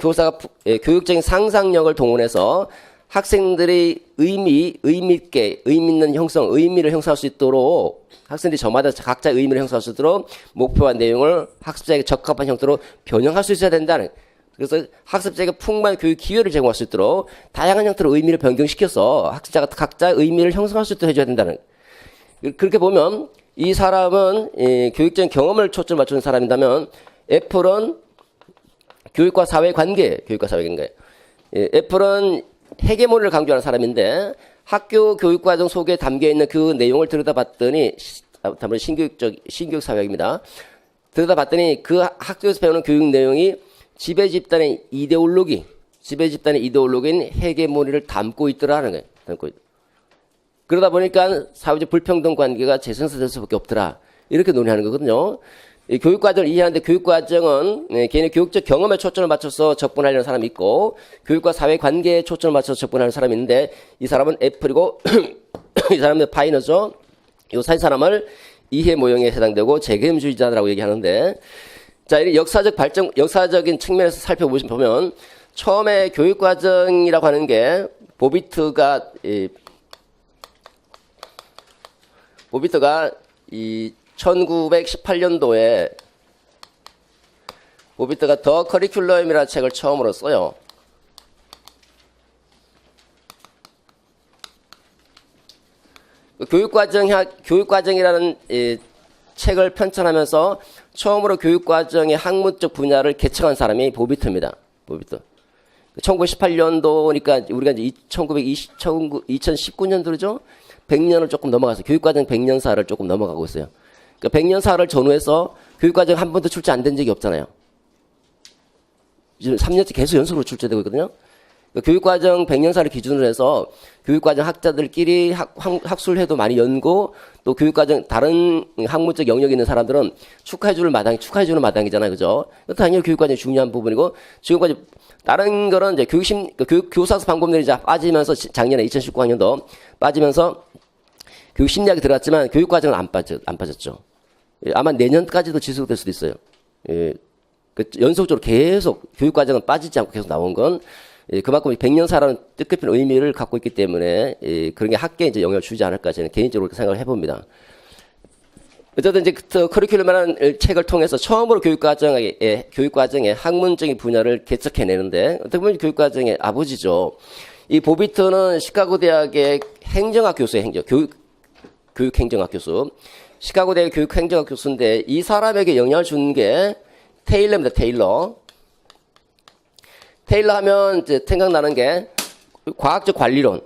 교사가 교육적인 상상력을 동원해서 학생들이 의미 있는 형성, 의미를 형성할 수 있도록 학생들이 저마다 각자 의미를 형성할 수 있도록 목표와 내용을 학습자에게 적합한 형태로 변형할 수 있어야 된다는. 그래서 학습자에게 풍부한 교육 기회를 제공할 수 있도록 다양한 형태로 의미를 변경시켜서 학습자가 각자 의미를 형성할 수 있도록 해줘야 된다는. 그렇게 보면 이 사람은 교육적인 경험을 초점을 맞추는 사람이라면 애플은 교육과 사회관계. 애플은 헤게모니를 강조하는 사람인데 학교 교육과정 속에 담겨있는 그 내용을 들여다봤더니 신교육 사회학입니다. 들여다봤더니 그 학교에서 배우는 교육 내용이 지배 집단의 이데올로기인 헤게모니를 담고 있더라는 거예요. 그러다 보니까 사회적 불평등 관계가 재생산될 수밖에 없더라. 이렇게 논의하는 거거든요. 이 교육과정을 이해하는데 교육과정은 개인의 교육적 경험에 초점을 맞춰서 접근하려는 사람이 있고 교육과 사회관계에 초점을 맞춰서 접근하는 사람이 있는데 이 사람은 애플이고 이 사람은 파이너죠. 이 사람을 이해 모형에 해당되고 재개념주의자라고 얘기하는데 자, 이 역사적인 측면에서 살펴보면 처음에 교육과정이라고 하는 게 보비트가 이 1918년도에 보비트가 더 커리큘럼이라는 책을 처음으로 써요. 교육과정이라는 책을 편찬하면서 처음으로 교육과정의 학문적 분야를 개척한 사람이 보비트입니다. 1918년도니까 우리가 이제 2019년도죠? 100년을 조금 넘어가서 교육과정 100년사를 조금 넘어가고 있어요. 그러니까 100년사를 전후해서 교육과정 한 번도 출제 안 된 적이 없잖아요. 지금 3년째 계속 연속으로 출제되고 있거든요. 그러니까 교육과정 100년사를 기준으로 해서 교육과정 학자들끼리 학술회도 많이 연고 또 교육과정 다른 학문적 영역에 있는 사람들은 축하해주는 마당이잖아요. 그죠? 당연히 교육과정이 중요한 부분이고 지금까지 다른 거는 이제 교사수 방법론이 이제 빠지면서 작년에 2019학년도 빠지면서 교육 심리학이 들어갔지만 교육과정은 안 빠졌죠. 아마 내년까지도 지속될 수도 있어요. 연속적으로 계속 교육과정은 빠지지 않고 계속 나온 건 그만큼 100년사라는 뜻깊은 의미를 갖고 있기 때문에 그런 게 학계에 이제 영향을 주지 않을까 저는 개인적으로 생각을 해봅니다. 어쨌든 이제 그 커리큘럼이라는 책을 통해서 처음으로 교육과정의 학문적인 분야를 개척해내는데 어떻게 보면 교육과정의 아버지죠. 이 보비트는 시카고 대학의 행정학 교수예요. 교육행정학 교수. 시카고 대학 교육행정학 교수인데 이 사람에게 영향을 준 게 테일러입니다. 테일러 하면 이제 생각나는 게 과학적 관리론.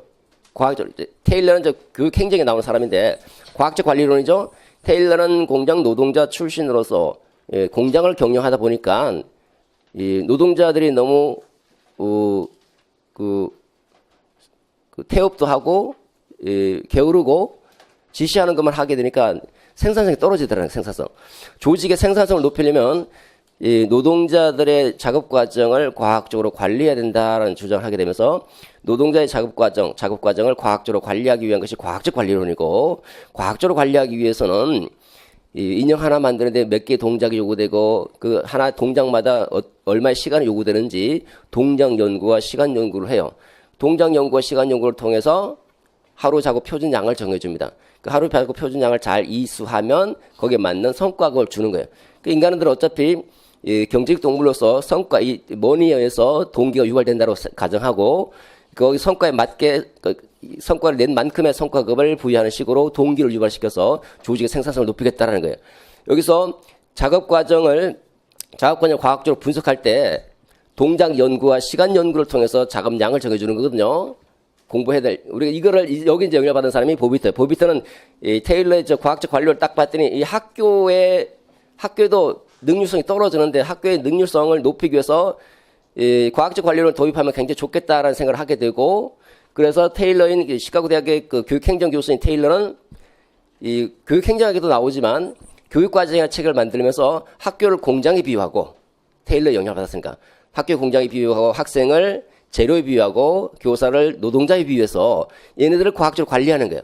테일러는 이제 교육행정에 나오는 사람인데 과학적 관리론이죠. 테일러는 공장 노동자 출신으로서 공장을 경영하다 보니까 이 노동자들이 너무 태업도 하고 게으르고 지시하는 것만 하게 되니까 생산성이 떨어지더라고요. 조직의 생산성을 높이려면 이 노동자들의 작업 과정을 과학적으로 관리해야 된다라는 주장을 하게 되면서 노동자의 작업 과정을 과학적으로 관리하기 위한 것이 과학적 관리론이고 과학적으로 관리하기 위해서는 이 인형 하나 만드는데 몇 개의 동작이 요구되고 그 하나 동작마다 얼마의 시간이 요구되는지 동작 연구와 시간 연구를 해요. 동작 연구와 시간 연구를 통해서 하루 작업 표준량을 정해줍니다. 그 하루 작업 표준량을 잘 이수하면 거기에 맞는 성과급을 주는 거예요. 그 인간들은 어차피 경제적 동물로서 성과, 이 머니에 의해서 동기가 유발된다고 가정하고 거기 성과에 맞게 성과를 낸 만큼의 성과급을 부여하는 식으로 동기를 유발시켜서 조직의 생산성을 높이겠다라는 거예요. 여기서 작업 과정을 과학적으로 분석할 때 동작 연구와 시간 연구를 통해서 작업량을 정해주는 거거든요. 공부해야 될, 우리가 이거를, 여기 이제 영향받은 사람이 보비트예요. 보비트는 이 테일러의 과학적 관료를 딱 봤더니 이 학교에도 능률성이 떨어지는데 학교의 능률성을 높이기 위해서 이 과학적 관료를 도입하면 굉장히 좋겠다라는 생각을 하게 되고 그래서 테일러인 시카고 대학의 그 교육행정 교수인 테일러는 이 교육행정학에도 나오지만 교육과정이라는 책을 만들면서 학교를 공장에 비유하고, 테일러 영향을 받았으니까 학교 공장에 비유하고 학생을 재료에 비유하고 교사를 노동자에 비유해서 얘네들을 과학적으로 관리하는 거예요.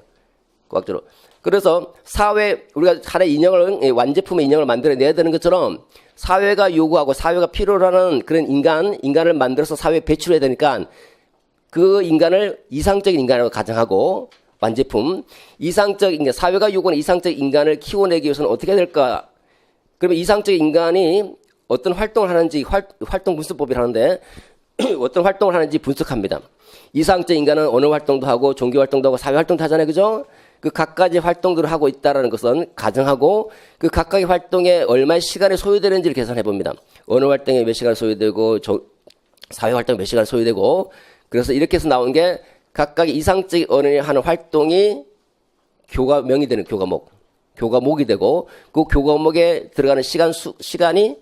과학적으로. 그래서 사회, 우리가 하나의 인형을, 완제품의 인형을 만들어내야 되는 것처럼 사회가 요구하고 사회가 필요로 하는 그런 인간을 만들어서 사회에 배출해야 되니까 그 인간을 이상적인 인간으로 가정하고, 완제품, 이상적 인간, 사회가 요구하는 이상적 인간을 키워내기 위해서는 어떻게 해야 될까? 그러면 이상적 인간이 어떤 활동을 하는지 활동 분석법이라 하는데 어떤 활동을 하는지 분석합니다. 이상적 인간은 언어 활동도 하고 종교 활동도 하고 사회 활동도 하잖아요. 그죠? 그 각가지 활동들을 하고 있다는 것은 가정하고 그 각각의 활동에 얼마의 시간이 소요되는지를 계산해 봅니다. 언어 활동에 몇 시간 소요되고 사회 활동에 몇 시간 소요되고, 그래서 이렇게 해서 나온 게 각각의 이상적 언어에 하는 활동이 교과명이 되는 교과목이 되고, 그 교과목에 들어가는 시간이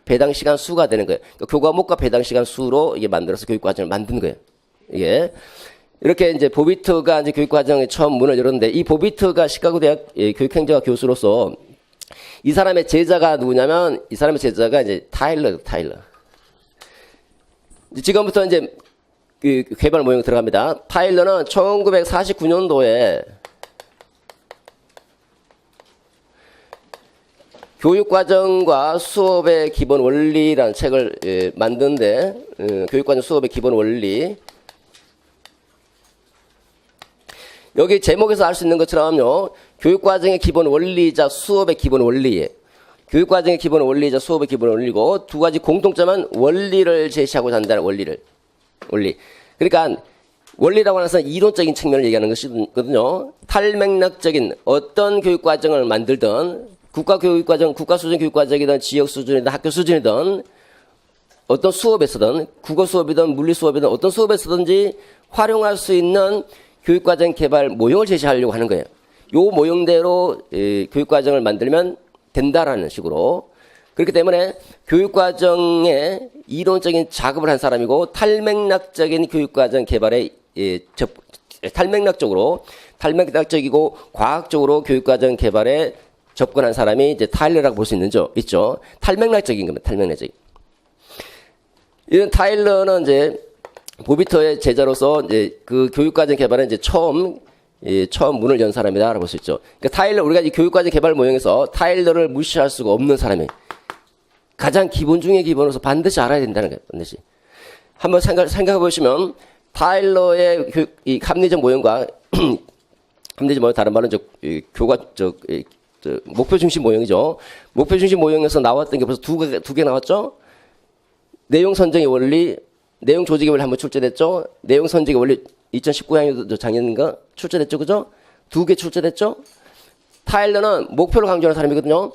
배당 시간 수가 되는 거예요. 그러니까 교과목과 배당 시간 수로 이게 만들어서 교육과정을 만든 거예요. 이게 이렇게 이제 보비트가 이제 교육과정에 처음 문을 열었는데, 이 보비트가 시카고 대학 교육행정학 교수로서 이 사람의 제자가 누구냐면, 이 사람의 제자가 이제 타일러. 지금부터 이제 그 개발 모형 들어갑니다. 타일러는 1949년도에 교육과정과 수업의 기본 원리라는 책을 만드는데, 교육과정 수업의 기본 원리. 여기 제목에서 알 수 있는 것처럼요, 교육과정의 기본 원리이자 수업의 기본 원리예요. 교육과정의 기본 원리이자 수업의 기본 원리고, 두 가지 공통점은 원리를 제시하고자 한다는 원리. 그러니까 원리라고 하는 것은 이론적인 측면을 얘기하는 것이거든요. 탈맥락적인 어떤 교육과정을 만들든, 국가교육과정, 국가수준 교육과정이든 지역 수준이든 학교 수준이든 어떤 수업에서든 국어 수업이든 물리 수업이든 어떤 수업에서든지 활용할 수 있는 교육과정 개발 모형을 제시하려고 하는 거예요. 요 모형대로 교육과정을 만들면 된다라는 식으로. 그렇기 때문에 교육과정에 이론적인 작업을 한 사람이고, 탈맥락적인 교육과정 개발에 탈맥락적이고 과학적으로 교육과정 개발에 접근한 사람이 이제 타일러라고 볼 수 있죠. 탈맥락적인 겁니다. 탈맥락적인. 이런 타일러는 이제 보비터의 제자로서 이제 그 교육과정 개발에 이제 처음 문을 연 사람이다라고 볼 수 있죠. 그러니까 타일러, 우리가 이 교육과정 개발 모형에서 타일러를 무시할 수가 없는 사람이 가장 기본 중에 기본으로서 반드시 알아야 된다는 거예요. 반드시. 한번 생각해 보시면 타일러의 이 합리적 모형과 합리적 모형, 다른 말은 목표 중심 모형이죠. 목표 중심 모형에서 나왔던 게 벌써 두 개 나왔죠. 내용 선정의 원리, 내용 조직의 원리 한번 출제됐죠. 내용 선정의 원리 2019학년도 작년인가 출제됐죠. 그죠? 두 개 출제됐죠. 타일러는 목표를 강조하는 사람이거든요.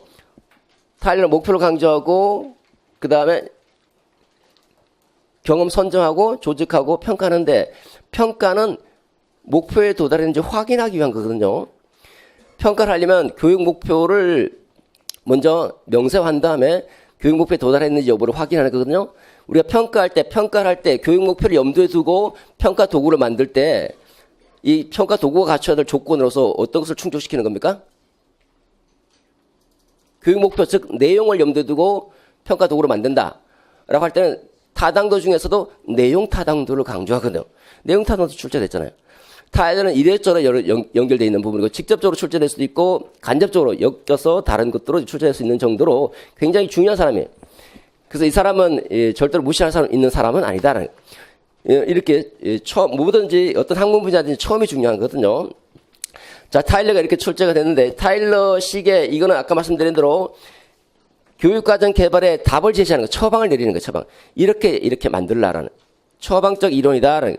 타일러는 목표를 강조하고 그 다음에 경험 선정하고 조직하고 평가하는데, 평가는 목표에 도달했는지 확인하기 위한 거거든요. 평가를 하려면 교육 목표를 먼저 명세화한 다음에 교육 목표에 도달했는지 여부를 확인하는 거거든요. 우리가 평가를 할 때 교육 목표를 염두에 두고 평가 도구를 만들 때 이 평가 도구가 갖춰야 될 조건으로서 어떤 것을 충족시키는 겁니까? 교육 목표, 즉 내용을 염두에 두고 평가 도구를 만든다라고 할 때는 타당도 중에서도 내용 타당도를 강조하거든요. 내용 타당도 출제됐잖아요. 타일러는 이래저래 연결되어 있는 부분이고, 직접적으로 출제될 수도 있고 간접적으로 엮여서 다른 것들로 출제될 수 있는 정도로 굉장히 중요한 사람이에요. 그래서 이 사람은 절대로 무시할 있는 사람은 아니다라는, 이렇게 뭐든지 어떤 학문 분야든지 처음이 중요한 거거든요. 자, 타일러가 이렇게 출제가 됐는데, 타일러식의 이거는 아까 말씀드린 대로 교육과정 개발에 답을 제시하는 거, 처방을 내리는 거, 처방. 이렇게 만들라라는 처방적 이론이다라는.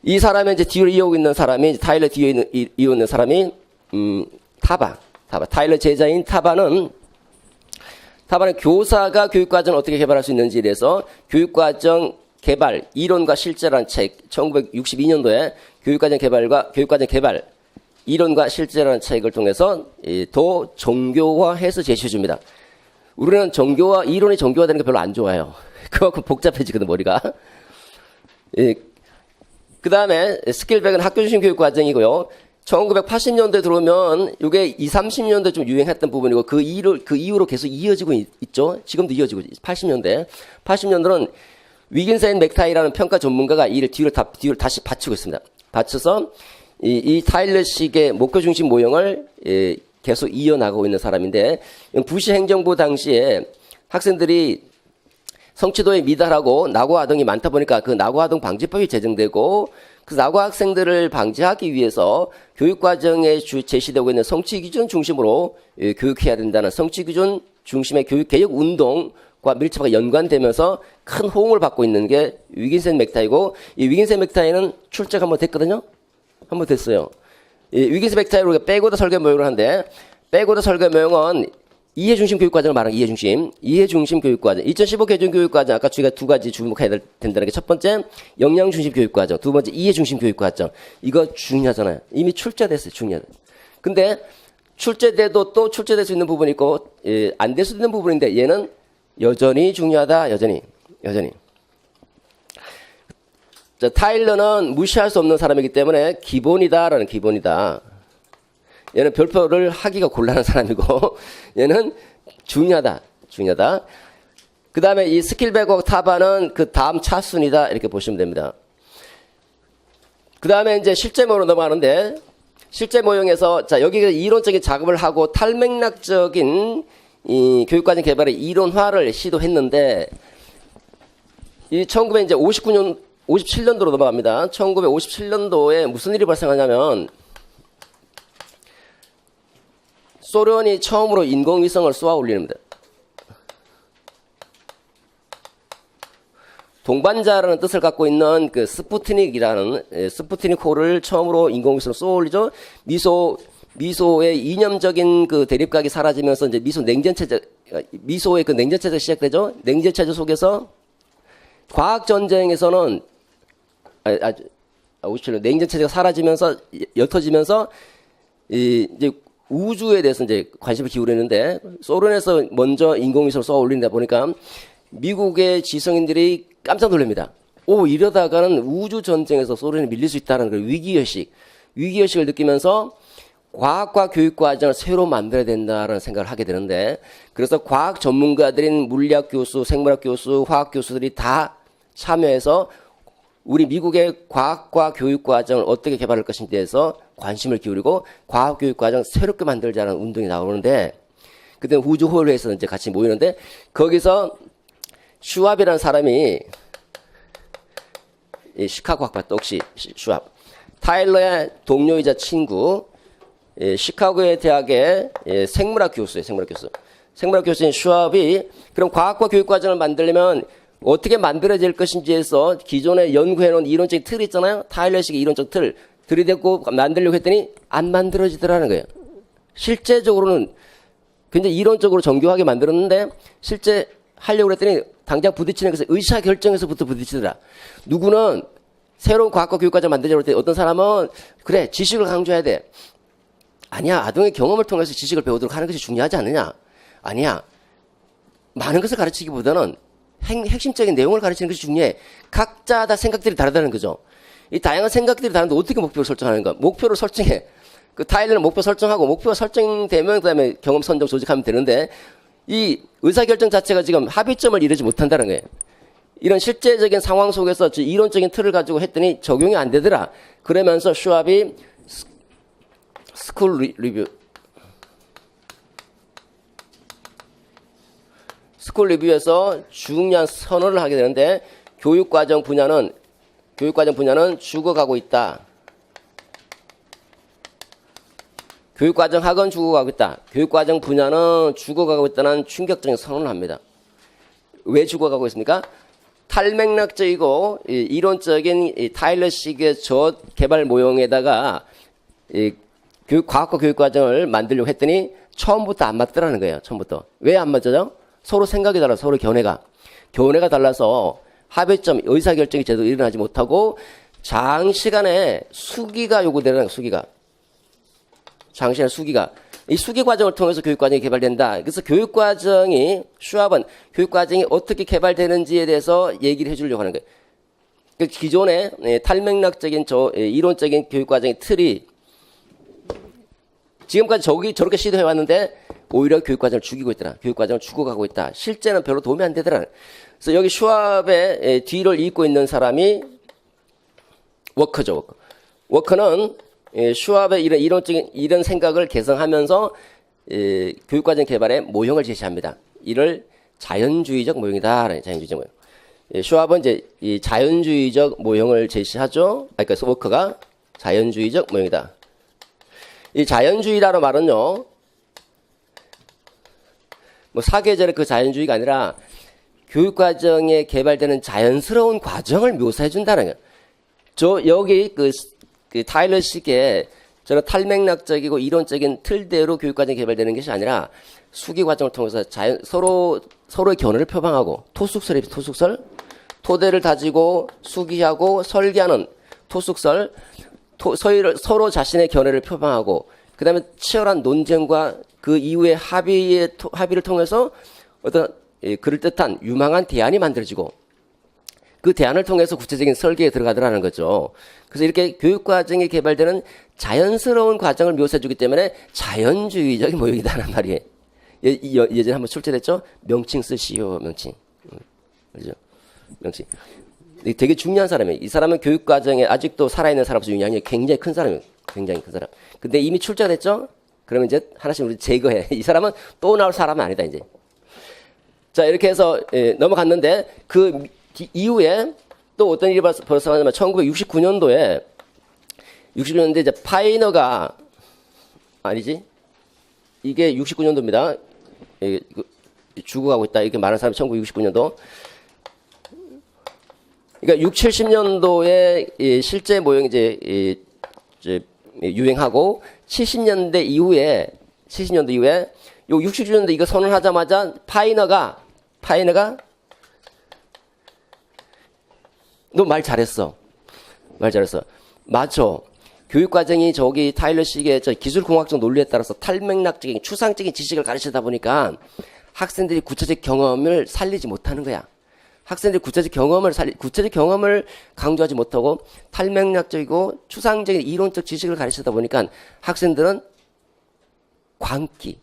이 사람의 이제 뒤를 이어오고 있는 사람이, 타일러 뒤에 이어오고 있는 사람이 타바. 타일러 제자인 타바는 교사가 교육과정을 어떻게 개발할 수 있는지에 대해서 교육과정 개발 이론과 실제라는 책, 1962년도에 교육과정 개발 이론과 실제라는 책을 통해서 더 정교화해서 제시해 줍니다. 우리는 이론이 정교화되는 게 별로 안 좋아요. 그만큼 복잡해지거든, 머리가. 그 다음에 스킬백은 학교 중심 교육 과정이고요. 1980년대 들어오면 이게 20, 30년대 좀 유행했던 부분이고 그 이후로 계속 이어지고 있죠. 지금도 이어지고 80년대는 위긴센 맥타이라는 평가 전문가가 이를 뒤를 다시 받치고 있습니다. 받쳐서 이 타일러식의 목표 중심 모형을 계속 이어나가고 있는 사람인데 부시 행정부 당시에 학생들이 성취도에 미달하고 낙오 아동이 많다 보니까 그 낙오 아동 방지법이 제정되고 그 낙오 학생들을 방지하기 위해서 교육과정에 제시되고 있는 성취 기준 중심으로 교육해야 된다는 성취 기준 중심의 교육 개혁 운동과 밀접하게 연관되면서 큰 호응을 받고 있는 게 위긴센 맥타이고 이 위긴센 맥타이는 출제가 한번 됐거든요. 한번 됐어요. 이 위긴센 맥타이로 우리가 백오더 설계 모형을 하는데 백오더 설계 모형은 이해중심 교육과정을 말하는 이해중심 교육과정. 2015 개정교육과정, 아까 저희가 두 가지 주목해야 된다는 게 첫 번째, 역량중심 교육과정. 두 번째, 이해중심 교육과정. 이거 중요하잖아요. 이미 출제됐어요, 중요하다. 근데, 출제돼도 또 출제될 수 있는 부분이 있고, 안 될 수도 있는 부분인데, 얘는 여전히 중요하다, 여전히. 자, 타일러는 무시할 수 없는 사람이기 때문에, 기본이다라는 기본이다. 얘는 별표를 하기가 곤란한 사람이고 얘는 중요하다. 그 다음에 이 스킬백하고 타바는 그 다음 차순이다 이렇게 보시면 됩니다. 그 다음에 이제 실제 모형으로 넘어가는데 실제 모형에서 자 여기가 이론적인 작업을 하고 탈맥락적인 이 교육과정 개발의 이론화를 시도했는데 이 57년도로 넘어갑니다. 1957년도에 무슨 일이 발생하냐면 소련이 처음으로 인공위성을 쏘아 올립니다. 동반자라는 뜻을 갖고 있는 그 스푸트닉이라는 스푸트닉호를 처음으로 인공위성을 쏘아 올리죠. 미소의 이념적인 그 대립각이 사라지면서 이제 미소의 그 냉전체제가 시작되죠. 냉전체제 속에서 과학 전쟁에서는 57년 냉전체제가 사라지면서 옅어지면서 이제 우주에 대해서 이제 관심을 기울이는데 소련에서 먼저 인공위성을 쏘아 올린다 보니까 미국의 지성인들이 깜짝 놀랍니다. 이러다가는 우주 전쟁에서 소련이 밀릴 수 있다는 그 위기의식을 느끼면서 과학과 교육 과정을 새로 만들어야 된다는 생각을 하게 되는데 그래서 과학 전문가들인 물리학 교수, 생물학 교수, 화학 교수들이 다 참여해서 우리 미국의 과학과 교육 과정을 어떻게 개발할 것인지에 대해서 관심을 기울이고 과학 교육 과정 새롭게 만들자는 운동이 나오는데 그때 우주홀에서 이제 같이 모이는데 거기서 슈왑이라는 사람이 시카고 학파 혹시 슈왑 타일러의 동료이자 친구 시카고의 대학의 생물학 교수예요. 생물학 교수인 슈왑이 그럼 과학과 교육 과정을 만들려면 어떻게 만들어질 것인지에서 기존에 연구해놓은 이론적인 틀이 있잖아요. 타일러식의 이론적 틀 들이대고 만들려고 했더니 안 만들어지더라는 거예요. 실제적으로는 굉장히 이론적으로 정교하게 만들었는데 실제 하려고 했더니 당장 부딪히는 것은 의사결정에서부터 부딪히더라. 누구는 새로운 과학과 교육과정 만들자고 할 때 어떤 사람은 그래 지식을 강조해야 돼. 아니야 아동의 경험을 통해서 지식을 배우도록 하는 것이 중요하지 않느냐. 아니야 많은 것을 가르치기보다는 핵심적인 내용을 가르치는 것이 중요해. 각자 다 생각들이 다르다는 거죠. 이 다양한 생각들이 다른데 어떻게 목표를 설정하는가? 목표를 설정해. 그 타일러는 목표 설정하고 목표가 설정되면 그다음에 경험 선정 조직하면 되는데 이 의사결정 자체가 지금 합의점을 이루지 못한다는 거예요. 이런 실제적인 상황 속에서 이론적인 틀을 가지고 했더니 적용이 안 되더라. 그러면서 슈왑이 스쿨 리뷰에서 중요한 선언을 하게 되는데 교육과정 분야는 죽어가고 있다. 교육과정 학은 죽어가고 있다. 교육과정 분야는 죽어가고 있다는 충격적인 선언을 합니다. 왜 죽어가고 있습니까? 탈맥락적이고 이론적인 타일러식의 저 개발 모형에다가 과학과 교육과정을 만들려고 했더니 처음부터 안 맞더라는 거예요. 처음부터. 왜 안 맞죠? 서로 생각이 달라서 서로 견해가 달라서 합의점, 의사결정이 제대로 일어나지 못하고 장시간의 수기가 요구되는 수기가. 장시간의 수기가. 이 수기 과정을 통해서 교육과정이 개발된다. 그래서 슈왑은 교육과정이 어떻게 개발되는지에 대해서 얘기를 해주려고 하는 거예요. 기존의 탈맥락적인 이론적인 교육과정의 틀이 지금까지 저렇게 시도해 왔는데 오히려 교육과정을 죽이고 있더라. 교육과정을 죽어가고 있다. 실제는 별로 도움이 안 되더라. 그래서 여기 슈왑의 뒤를 잇고 있는 사람이 워커죠. 워커는 슈왑의 이런 이론적인 이런 생각을 개성하면서 교육과정 개발의 모형을 제시합니다. 이를 자연주의적 모형이다. 자연주의적 모형. 슈왑은 이제 이 자연주의적 모형을 제시하죠. 그러니까 워커가 자연주의적 모형이다. 이 자연주의라는 말은요, 뭐 사계절의 그 자연주의가 아니라 교육과정에 개발되는 자연스러운 과정을 묘사해 준다는 거예요. 여기 그 타일러식의 저는 탈맥락적이고 이론적인 틀대로 교육과정이 개발되는 것이 아니라 수기 과정을 통해서 서로의 견해를 표방하고 토속설, 토대를 다지고 수기하고 설계하는 토속설, 서로 자신의 견해를 표방하고 그 다음에 치열한 논쟁과 그 이후의 합의를 통해서 어떤 그럴듯한 유망한 대안이 만들어지고 그 대안을 통해서 구체적인 설계에 들어가더라는 거죠. 그래서 이렇게 교육과정이 개발되는 자연스러운 과정을 묘사해주기 때문에 자연주의적인 모형이다라는 말이에요. 예전에 한번 출제됐죠? 명칭 쓰시오, 명칭. 그죠? 명칭. 되게 중요한 사람이에요. 이 사람은 교육과정에 아직도 살아있는 사람으로서 영향이 굉장히 큰 사람이에요. 굉장히 큰 사람. 근데 이미 출제가 됐죠? 그러면 이제 하나씩 우리 제거해. 이 사람은 또 나올 사람은 아니다, 이제. 자, 이렇게 해서 넘어갔는데 그 이후에 또 어떤 일이 벌어졌냐면 1969년도에 이제 파이너가 아니지? 이게 69년도입니다. 죽어가고 있다. 이렇게 말하는 사람이 1969년도. 그러니까 60, 70년도에 실제 모형이 이제 유행하고 70년대 이후에 요 60년대 이거 선언하자마자 파이너가 너 말 잘했어. 맞죠. 교육과정이 저기 타일러식의 저 기술공학적 논리에 따라서 탈맥락적인 추상적인 지식을 가르치다 보니까 학생들이 구체적 경험을 살리지 못하는 거야. 학생들이 구체적 경험을 강조하지 못하고 탈맥락적이고 추상적인 이론적 지식을 가르치다 보니까 학생들은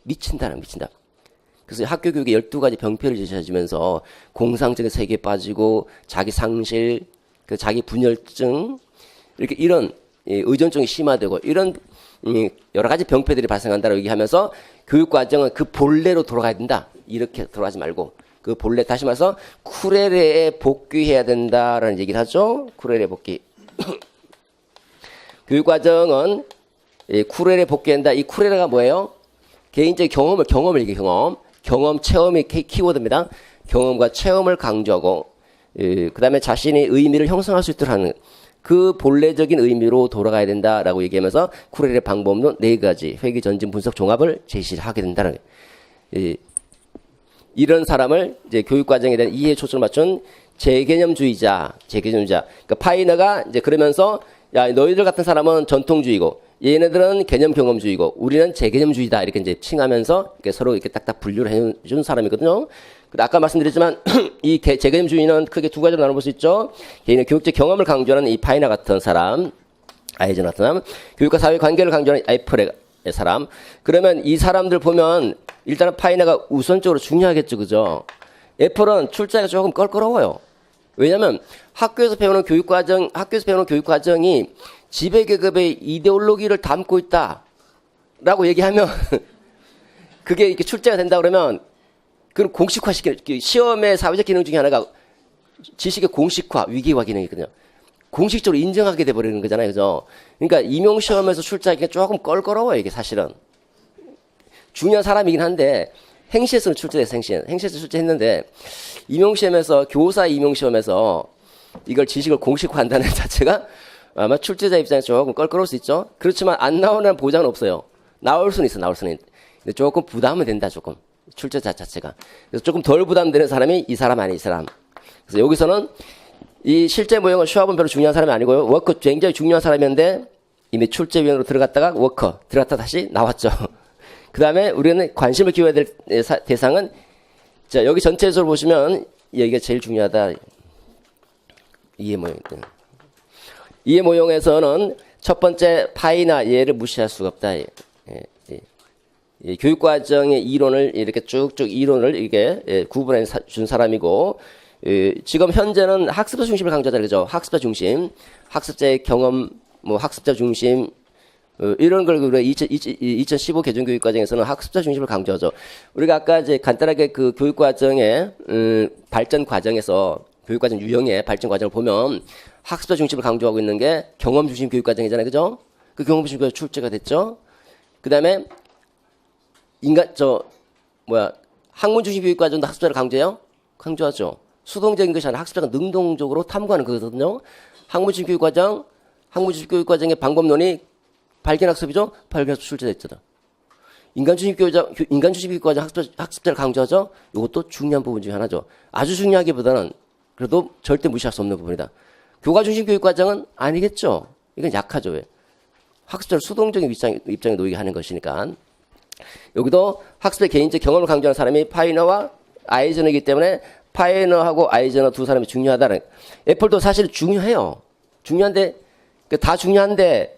미친다. 그래서 학교 교육의 12가지 병폐를 제시해주면서 공상적인 세계에 빠지고 자기 상실, 자기 분열증, 이렇게 이런 의존증이 심화되고 이런 여러 가지 병폐들이 발생한다고 얘기하면서 교육과정은 그 본래로 돌아가야 된다. 이렇게 돌아가지 말고 그 본래 다시 말해서 쿠레레에 복귀해야 된다라는 얘기를 하죠. 쿠레레 복귀. 교육과정은 쿠레레에 복귀한다. 이 쿠레레가 뭐예요? 개인적인 경험을 얘기해요. 경험, 체험이 키워드입니다. 경험과 체험을 강조하고 그 다음에 자신의 의미를 형성할 수 있도록 하는 그 본래적인 의미로 돌아가야 된다라고 얘기하면서 쿠렐의 방법론 4가지 회귀 전진 분석 종합을 제시하게 된다는 거예요. 이런 사람을 이제 교육과정에 대한 이해에 초점을 맞춘 재개념주의자. 그러니까 파이너가 이제 그러면서 야, 너희들 같은 사람은 전통주의고 얘네들은 개념 경험주의고 우리는 재개념주의다 이렇게 이제 칭하면서 이렇게 서로 이렇게 딱딱 분류를 해준 사람이거든요. 아까 말씀드렸지만 이 재개념주의는 크게 2가지로 나눠볼 수 있죠. 개인의 교육적 경험을 강조하는 이 파이너 같은 사람, 아이젠 같은 사람, 교육과 사회 관계를 강조하는 애플의 사람. 그러면 이 사람들 보면 일단은 파이너가 우선적으로 중요하겠죠, 그죠? 애플은 출제가 조금 껄끄러워요. 왜냐하면 학교에서 배우는 교육과정이 지배계급의 이데올로기를 담고 있다라고 얘기하면 그게 이렇게 출제가 된다 그러면 그걸 공식화시키는 시험의 사회적 기능 중에 하나가 지식의 공식화, 위기화 기능이거든요. 공식적으로 인정하게 돼버리는 거잖아요, 그죠? 그러니까 임용시험에서 출제하기가 조금 껄끄러워요, 이게 사실은. 중요한 사람이긴 한데 행시에서는 출제됐어요, 행시에서 출제했는데 임용시험에서 교사 임용시험에서 이걸 지식을 공식화한다는 자체가 아마 출제자 입장에서 조금 껄끄러울 수 있죠. 그렇지만 안 나오는 보장은 없어요. 나올 수는 있어. 근데 조금 부담은 된다, 조금. 출제자 자체가. 그래서 조금 덜 부담되는 사람이 이 사람 아니 이 사람. 그래서 여기서는 이 실제 모형은 슈왑은 별로 중요한 사람이 아니고요. 워커 굉장히 중요한 사람이었는데 이미 출제위원으로 들어갔다가 워커 들어갔다 다시 나왔죠. 그 다음에 우리는 관심을 기울여야 될 대상은 자 여기 전체적으로 보시면 여기가 제일 중요하다. 이해 모형. 이해 모형에서는 첫 번째 파이나 예를 무시할 수가 없다. 예, 예. 예, 교육과정의 이론을 이렇게 쭉쭉 이론을 이게 구분해 준 사람이고, 지금 현재는 학습자 중심을 강조하자 그러죠. 학습자 중심, 학습자의 경험, 뭐 학습자 중심, 이런 걸 우리가 2015 개정교육과정에서는 학습자 중심을 강조하죠. 우리가 아까 이제 간단하게 그 교육과정의 발전 과정에서 교육과정 유형의 발전 과정을 보면 학습자 중심을 강조하고 있는 게 경험 중심 교육과정이잖아요, 그죠? 그 경험 중심 교육 출제가 됐죠. 그 다음에 학문 중심 교육과정도 학습자를 강조해요? 강조하죠. 수동적인 것이 아니라 학습자가 능동적으로 탐구하는 거거든요. 학문 중심 교육과정, 학문 중심 교육과정의 방법론이 발견학습이죠? 발견학습 출제됐잖아. 인간 중심 교육과정 학습자를 강조하죠? 이것도 중요한 부분 중에 하나죠. 아주 중요하기보다는 그래도 절대 무시할 수 없는 부분이다. 교과 중심 교육과정은 아니겠죠? 이건 약하죠. 왜? 학습자를 수동적인 입장에 놓이게 하는 것이니까. 여기도 학습의 개인적 경험을 강조하는 사람이 파이너와 아이저너이기 때문에 파이너하고 아이저너 두 사람이 중요하다는. 애플도 사실 중요해요. 중요한데, 다 중요한데,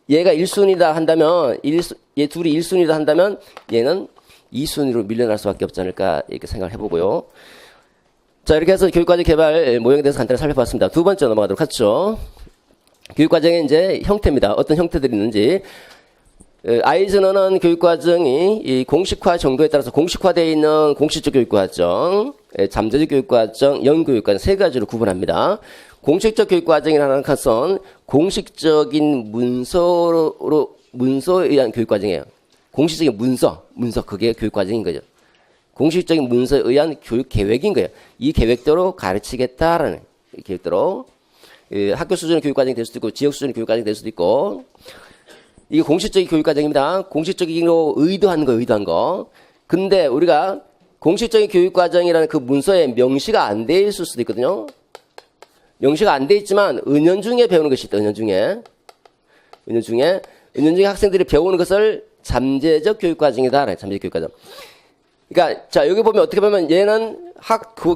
얘가 1순위다 한다면, 얘 둘이 1순위다 한다면, 얘는 2순위로 밀려날 수밖에 없지 않을까, 이렇게 생각을 해보고요. 자, 이렇게 해서 교육과정 개발 모형에 대해서 간단히 살펴봤습니다. 두 번째 넘어가도록 하죠. 교육과정의 이제 형태입니다. 어떤 형태들이 있는지. 아이즈너는 교육과정이 이 공식화 정도에 따라서 공식화되어 있는 공식적 교육과정, 잠재적 교육과정, 연교육과정 세 가지로 구분합니다. 공식적 교육과정이라는 것은 공식적인 문서에 의한 교육과정이에요. 공식적인 문서 그게 교육과정인 거죠. 공식적인 문서에 의한 교육 계획인 거예요. 이 계획대로 가르치겠다라는 계획대로 학교 수준의 교육과정이 될 수도 있고 지역 수준의 교육과정이 될 수도 있고 이게 공식적인 교육과정입니다. 공식적으로 의도한 거. 근데 우리가 공식적인 교육과정이라는 그 문서에 명시가 안 돼 있을 수도 있거든요. 명시가 안 돼 있지만 은연중에 배우는 것이 있다. 은연중에 학생들이 배우는 것을 잠재적 교육과정이다. 잠재적 교육과정. 그러니까 자 여기 보면 어떻게 보면 얘는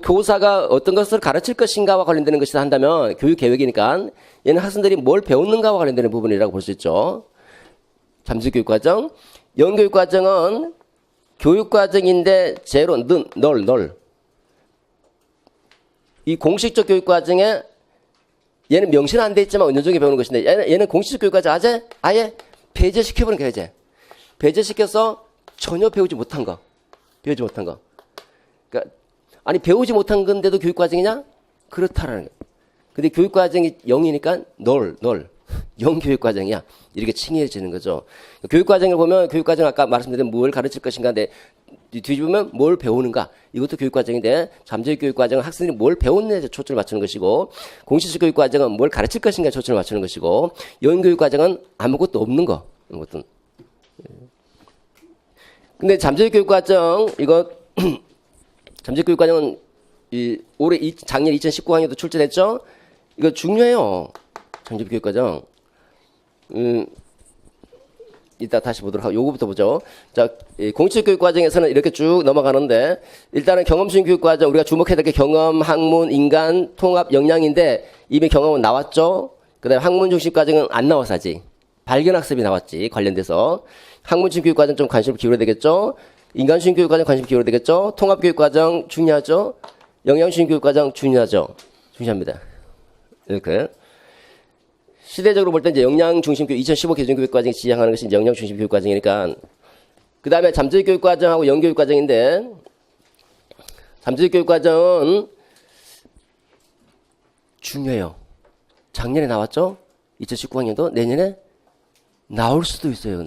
교사가 어떤 것을 가르칠 것인가와 관련되는 것이다 한다면 교육 계획이니까 얘는 학생들이 뭘 배우는가와 관련되는 부분이라고 볼 수 있죠. 잠재적 교육과정. 연교육과정은 교육과정인데 제로, 널. 이 공식적 교육과정에 얘는 명시는 안 돼 있지만 은연중에 배우는 것인데 얘는 공식적 교육과정 아예 배제시켜버리는 거예요. 이제 배제시켜서 전혀 배우지 못한 거. 그러니까 아니 배우지 못한 건데도 교육과정이냐? 그렇다라는 거예요. 근데 교육과정이 0이니까 널. 0교육과정이야. 이렇게 칭해지는 거죠. 교육과정을 보면 교육과정 아까 말씀드린 뭘 가르칠 것인가인데 뒤집으면 뭘 배우는가. 이것도 교육과정인데 잠재적 교육과정은 학생들이 뭘 배웠느냐에 초점을 맞추는 것이고 공식적 교육과정은 뭘 가르칠 것인가에 초점을 맞추는 것이고 연교육과정은 아무것도 없는 거. 아무것도. 근데 잠재적 교육과정 이거 잠재적 교육과정은 올해 작년 2019학년도 출제됐죠. 이거 중요해요. 잠재적 교육과정. 이따 다시 보도록 하고 요거부터 보죠. 자, 공식 교육과정에서는 이렇게 쭉 넘어가는데 일단은 경험型교육과정 우리가 주목해야 될 게 경험, 학문, 인간, 통합, 역량인데 이미 경험은 나왔죠. 그다음에 학문 중심 과정은 안 나와서 아직 발견학습이 나왔지 관련돼서 학문 중심 교육과정 좀 관심을 기울여야 되겠죠. 인간 중심 교육과정 관심 기울여야 되겠죠. 통합 교육과정 중요하죠. 역량 중심 교육과정 중요합니다. 이렇게. 시대적으로 볼 때 이제 역량 중심 교육 2015 개정 교육과정이 지향하는 것이 역량 중심 교육과정이니까 그 다음에 잠재적 교육과정하고 연교육과정인데 잠재적 교육과정은 중요해요. 작년에 나왔죠? 2019학년도 내년에 나올 수도 있어요.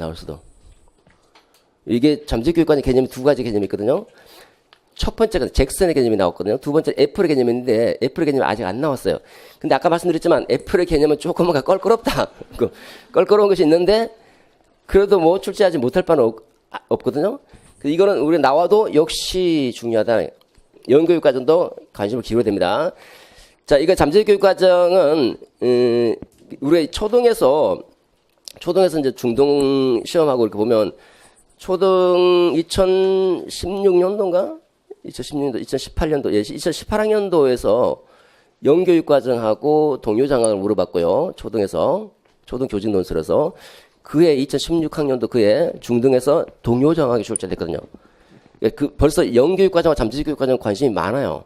이게 잠재적 교육과정 개념이 두 가지 개념이 있거든요. 첫 번째가 잭슨의 개념이 나왔거든요. 두 번째 애플의 개념인데 애플의 개념이 아직 안 나왔어요. 근데 아까 말씀드렸지만 애플의 개념은 조금 뭔가 껄끄럽다. 껄끄러운 것이 있는데 그래도 뭐 출제하지 못할 바는 없거든요. 이거는 우리 나와도 역시 중요하다. 연교육과정도 관심을 기울여야 됩니다. 자, 이거 잠재적 교육과정은 우리 초등에서 이제 중등 시험하고 이렇게 보면 초등 2016년도인가? 2018년도, 2018학년도에서 영교육과정하고 동료 장학을 물어봤고요. 초등에서 초등 교직 논술에서 그해 2016학년도 그해 중등에서 동료 장학이 출제됐거든요. 벌써 영교육과정과 잠재교육과정 관심이 많아요.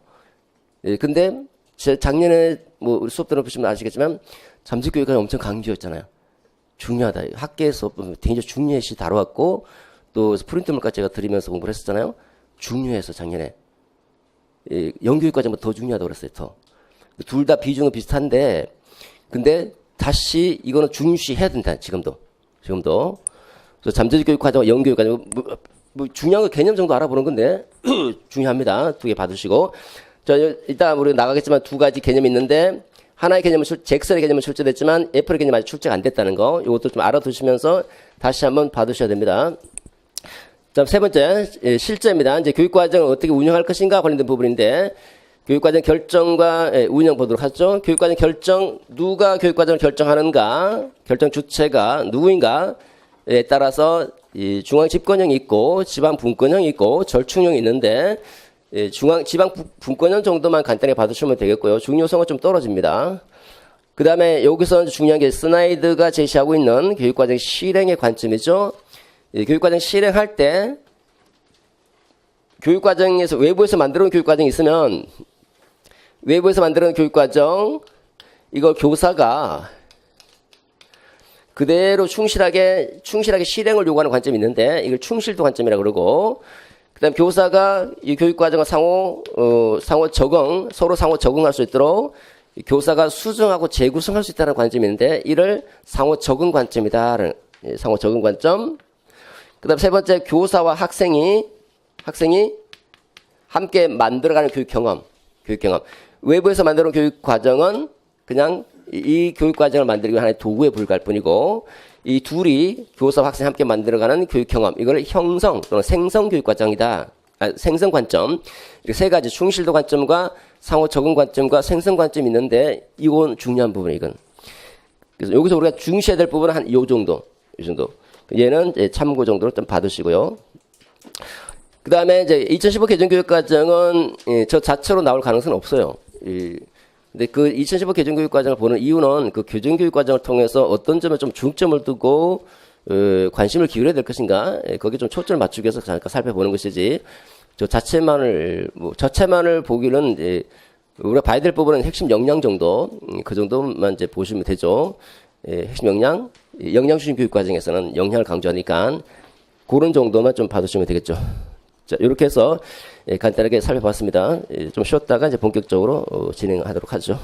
예, 근데 작년에 뭐 우리 수업 들어보시면 아시겠지만 잠재교육과정 엄청 강조했잖아요. 중요하다. 학계에서 굉장히 중요시 다뤄왔고 또 프린트물까지 제가 드리면서 공부를 했었잖아요. 중요해서 작년에 영교육과정보다 더 중요하다고 그랬어요. 더. 둘 다 비중은 비슷한데 근데 다시 이거는 중시해야 된다. 지금도. 그래서 잠재교육과정과 영교육과정 뭐 중요한 거 개념 정도 알아보는 건데 중요합니다. 두 개 받으시고 이따 우리 나가겠지만 두 가지 개념이 있는데 하나의 개념은 잭슨의 개념은 출제됐지만 애플의 개념이 아직 출제가 안 됐다는 거 이것도 좀 알아두시면서 다시 한번 받으셔야 됩니다. 자, 세 번째 실제입니다. 이제 교육과정을 어떻게 운영할 것인가 관련된 부분인데 교육과정 결정과 운영 보도록 하죠. 교육과정 결정 누가 교육과정을 결정하는가 결정 주체가 누구인가에 따라서 이 중앙 집권형이 있고 지방 분권형이 있고 절충형이 있는데 지방 분권형 정도만 간단히 받으시면 되겠고요. 중요성은 좀 떨어집니다. 그 다음에 여기서 중요한 게 스나이드가 제시하고 있는 교육과정 실행의 관점이죠. 교육과정 실행할 때 교육과정에서 외부에서 만들어놓은 교육과정이 있으면 외부에서 만들어놓은 교육과정 이걸 교사가 그대로 충실하게 실행을 요구하는 관점이 있는데 이걸 충실도 관점이라고 그러고 그다음 교사가 이 교육과정을 상호 적응 서로 상호 적응할 수 있도록 교사가 수정하고 재구성할 수 있다는 관점이 있는데 이를 상호 적응 관점이다. 상호 적응 관점. 그다음 세 번째 교사와 학생이 함께 만들어가는 교육 경험. 외부에서 만들어온 교육 과정은 그냥 이 교육 과정을 만들기 위한 하나의 도구에 불과할 뿐이고 이 둘이 교사와 학생이 함께 만들어가는 교육 경험 이걸 형성 또는 생성 교육 과정이다. 생성 관점 이렇게 세 가지 충실도 관점과 상호 적응 관점과 생성 관점이 있는데 이건 중요한 부분이에요. 이건. 그래서 여기서 우리가 중시해야 될 부분은 한 요 정도. 얘는 참고 정도로 좀 받으시고요. 그 다음에 이제 2015 개정교육과정은 저 자체로 나올 가능성은 없어요. 근데 그 2015 개정교육과정을 보는 이유는 그 교정교육과정을 통해서 어떤 점에 좀 중점을 두고 관심을 기울여야 될 것인가 거기에 좀 초점을 맞추기 위해서 잠깐 살펴보는 것이지 저 자체만을 보기는 이제 우리가 봐야 될 부분은 핵심 역량 정도 그 정도만 이제 보시면 되죠. 핵심 역량 역량주신 교육과정에서는 역량을 강조하니까 그런 정도만 좀 받으시면 되겠죠. 자, 이렇게 해서 간단하게 살펴봤습니다. 좀 쉬었다가 이제 본격적으로 진행하도록 하죠.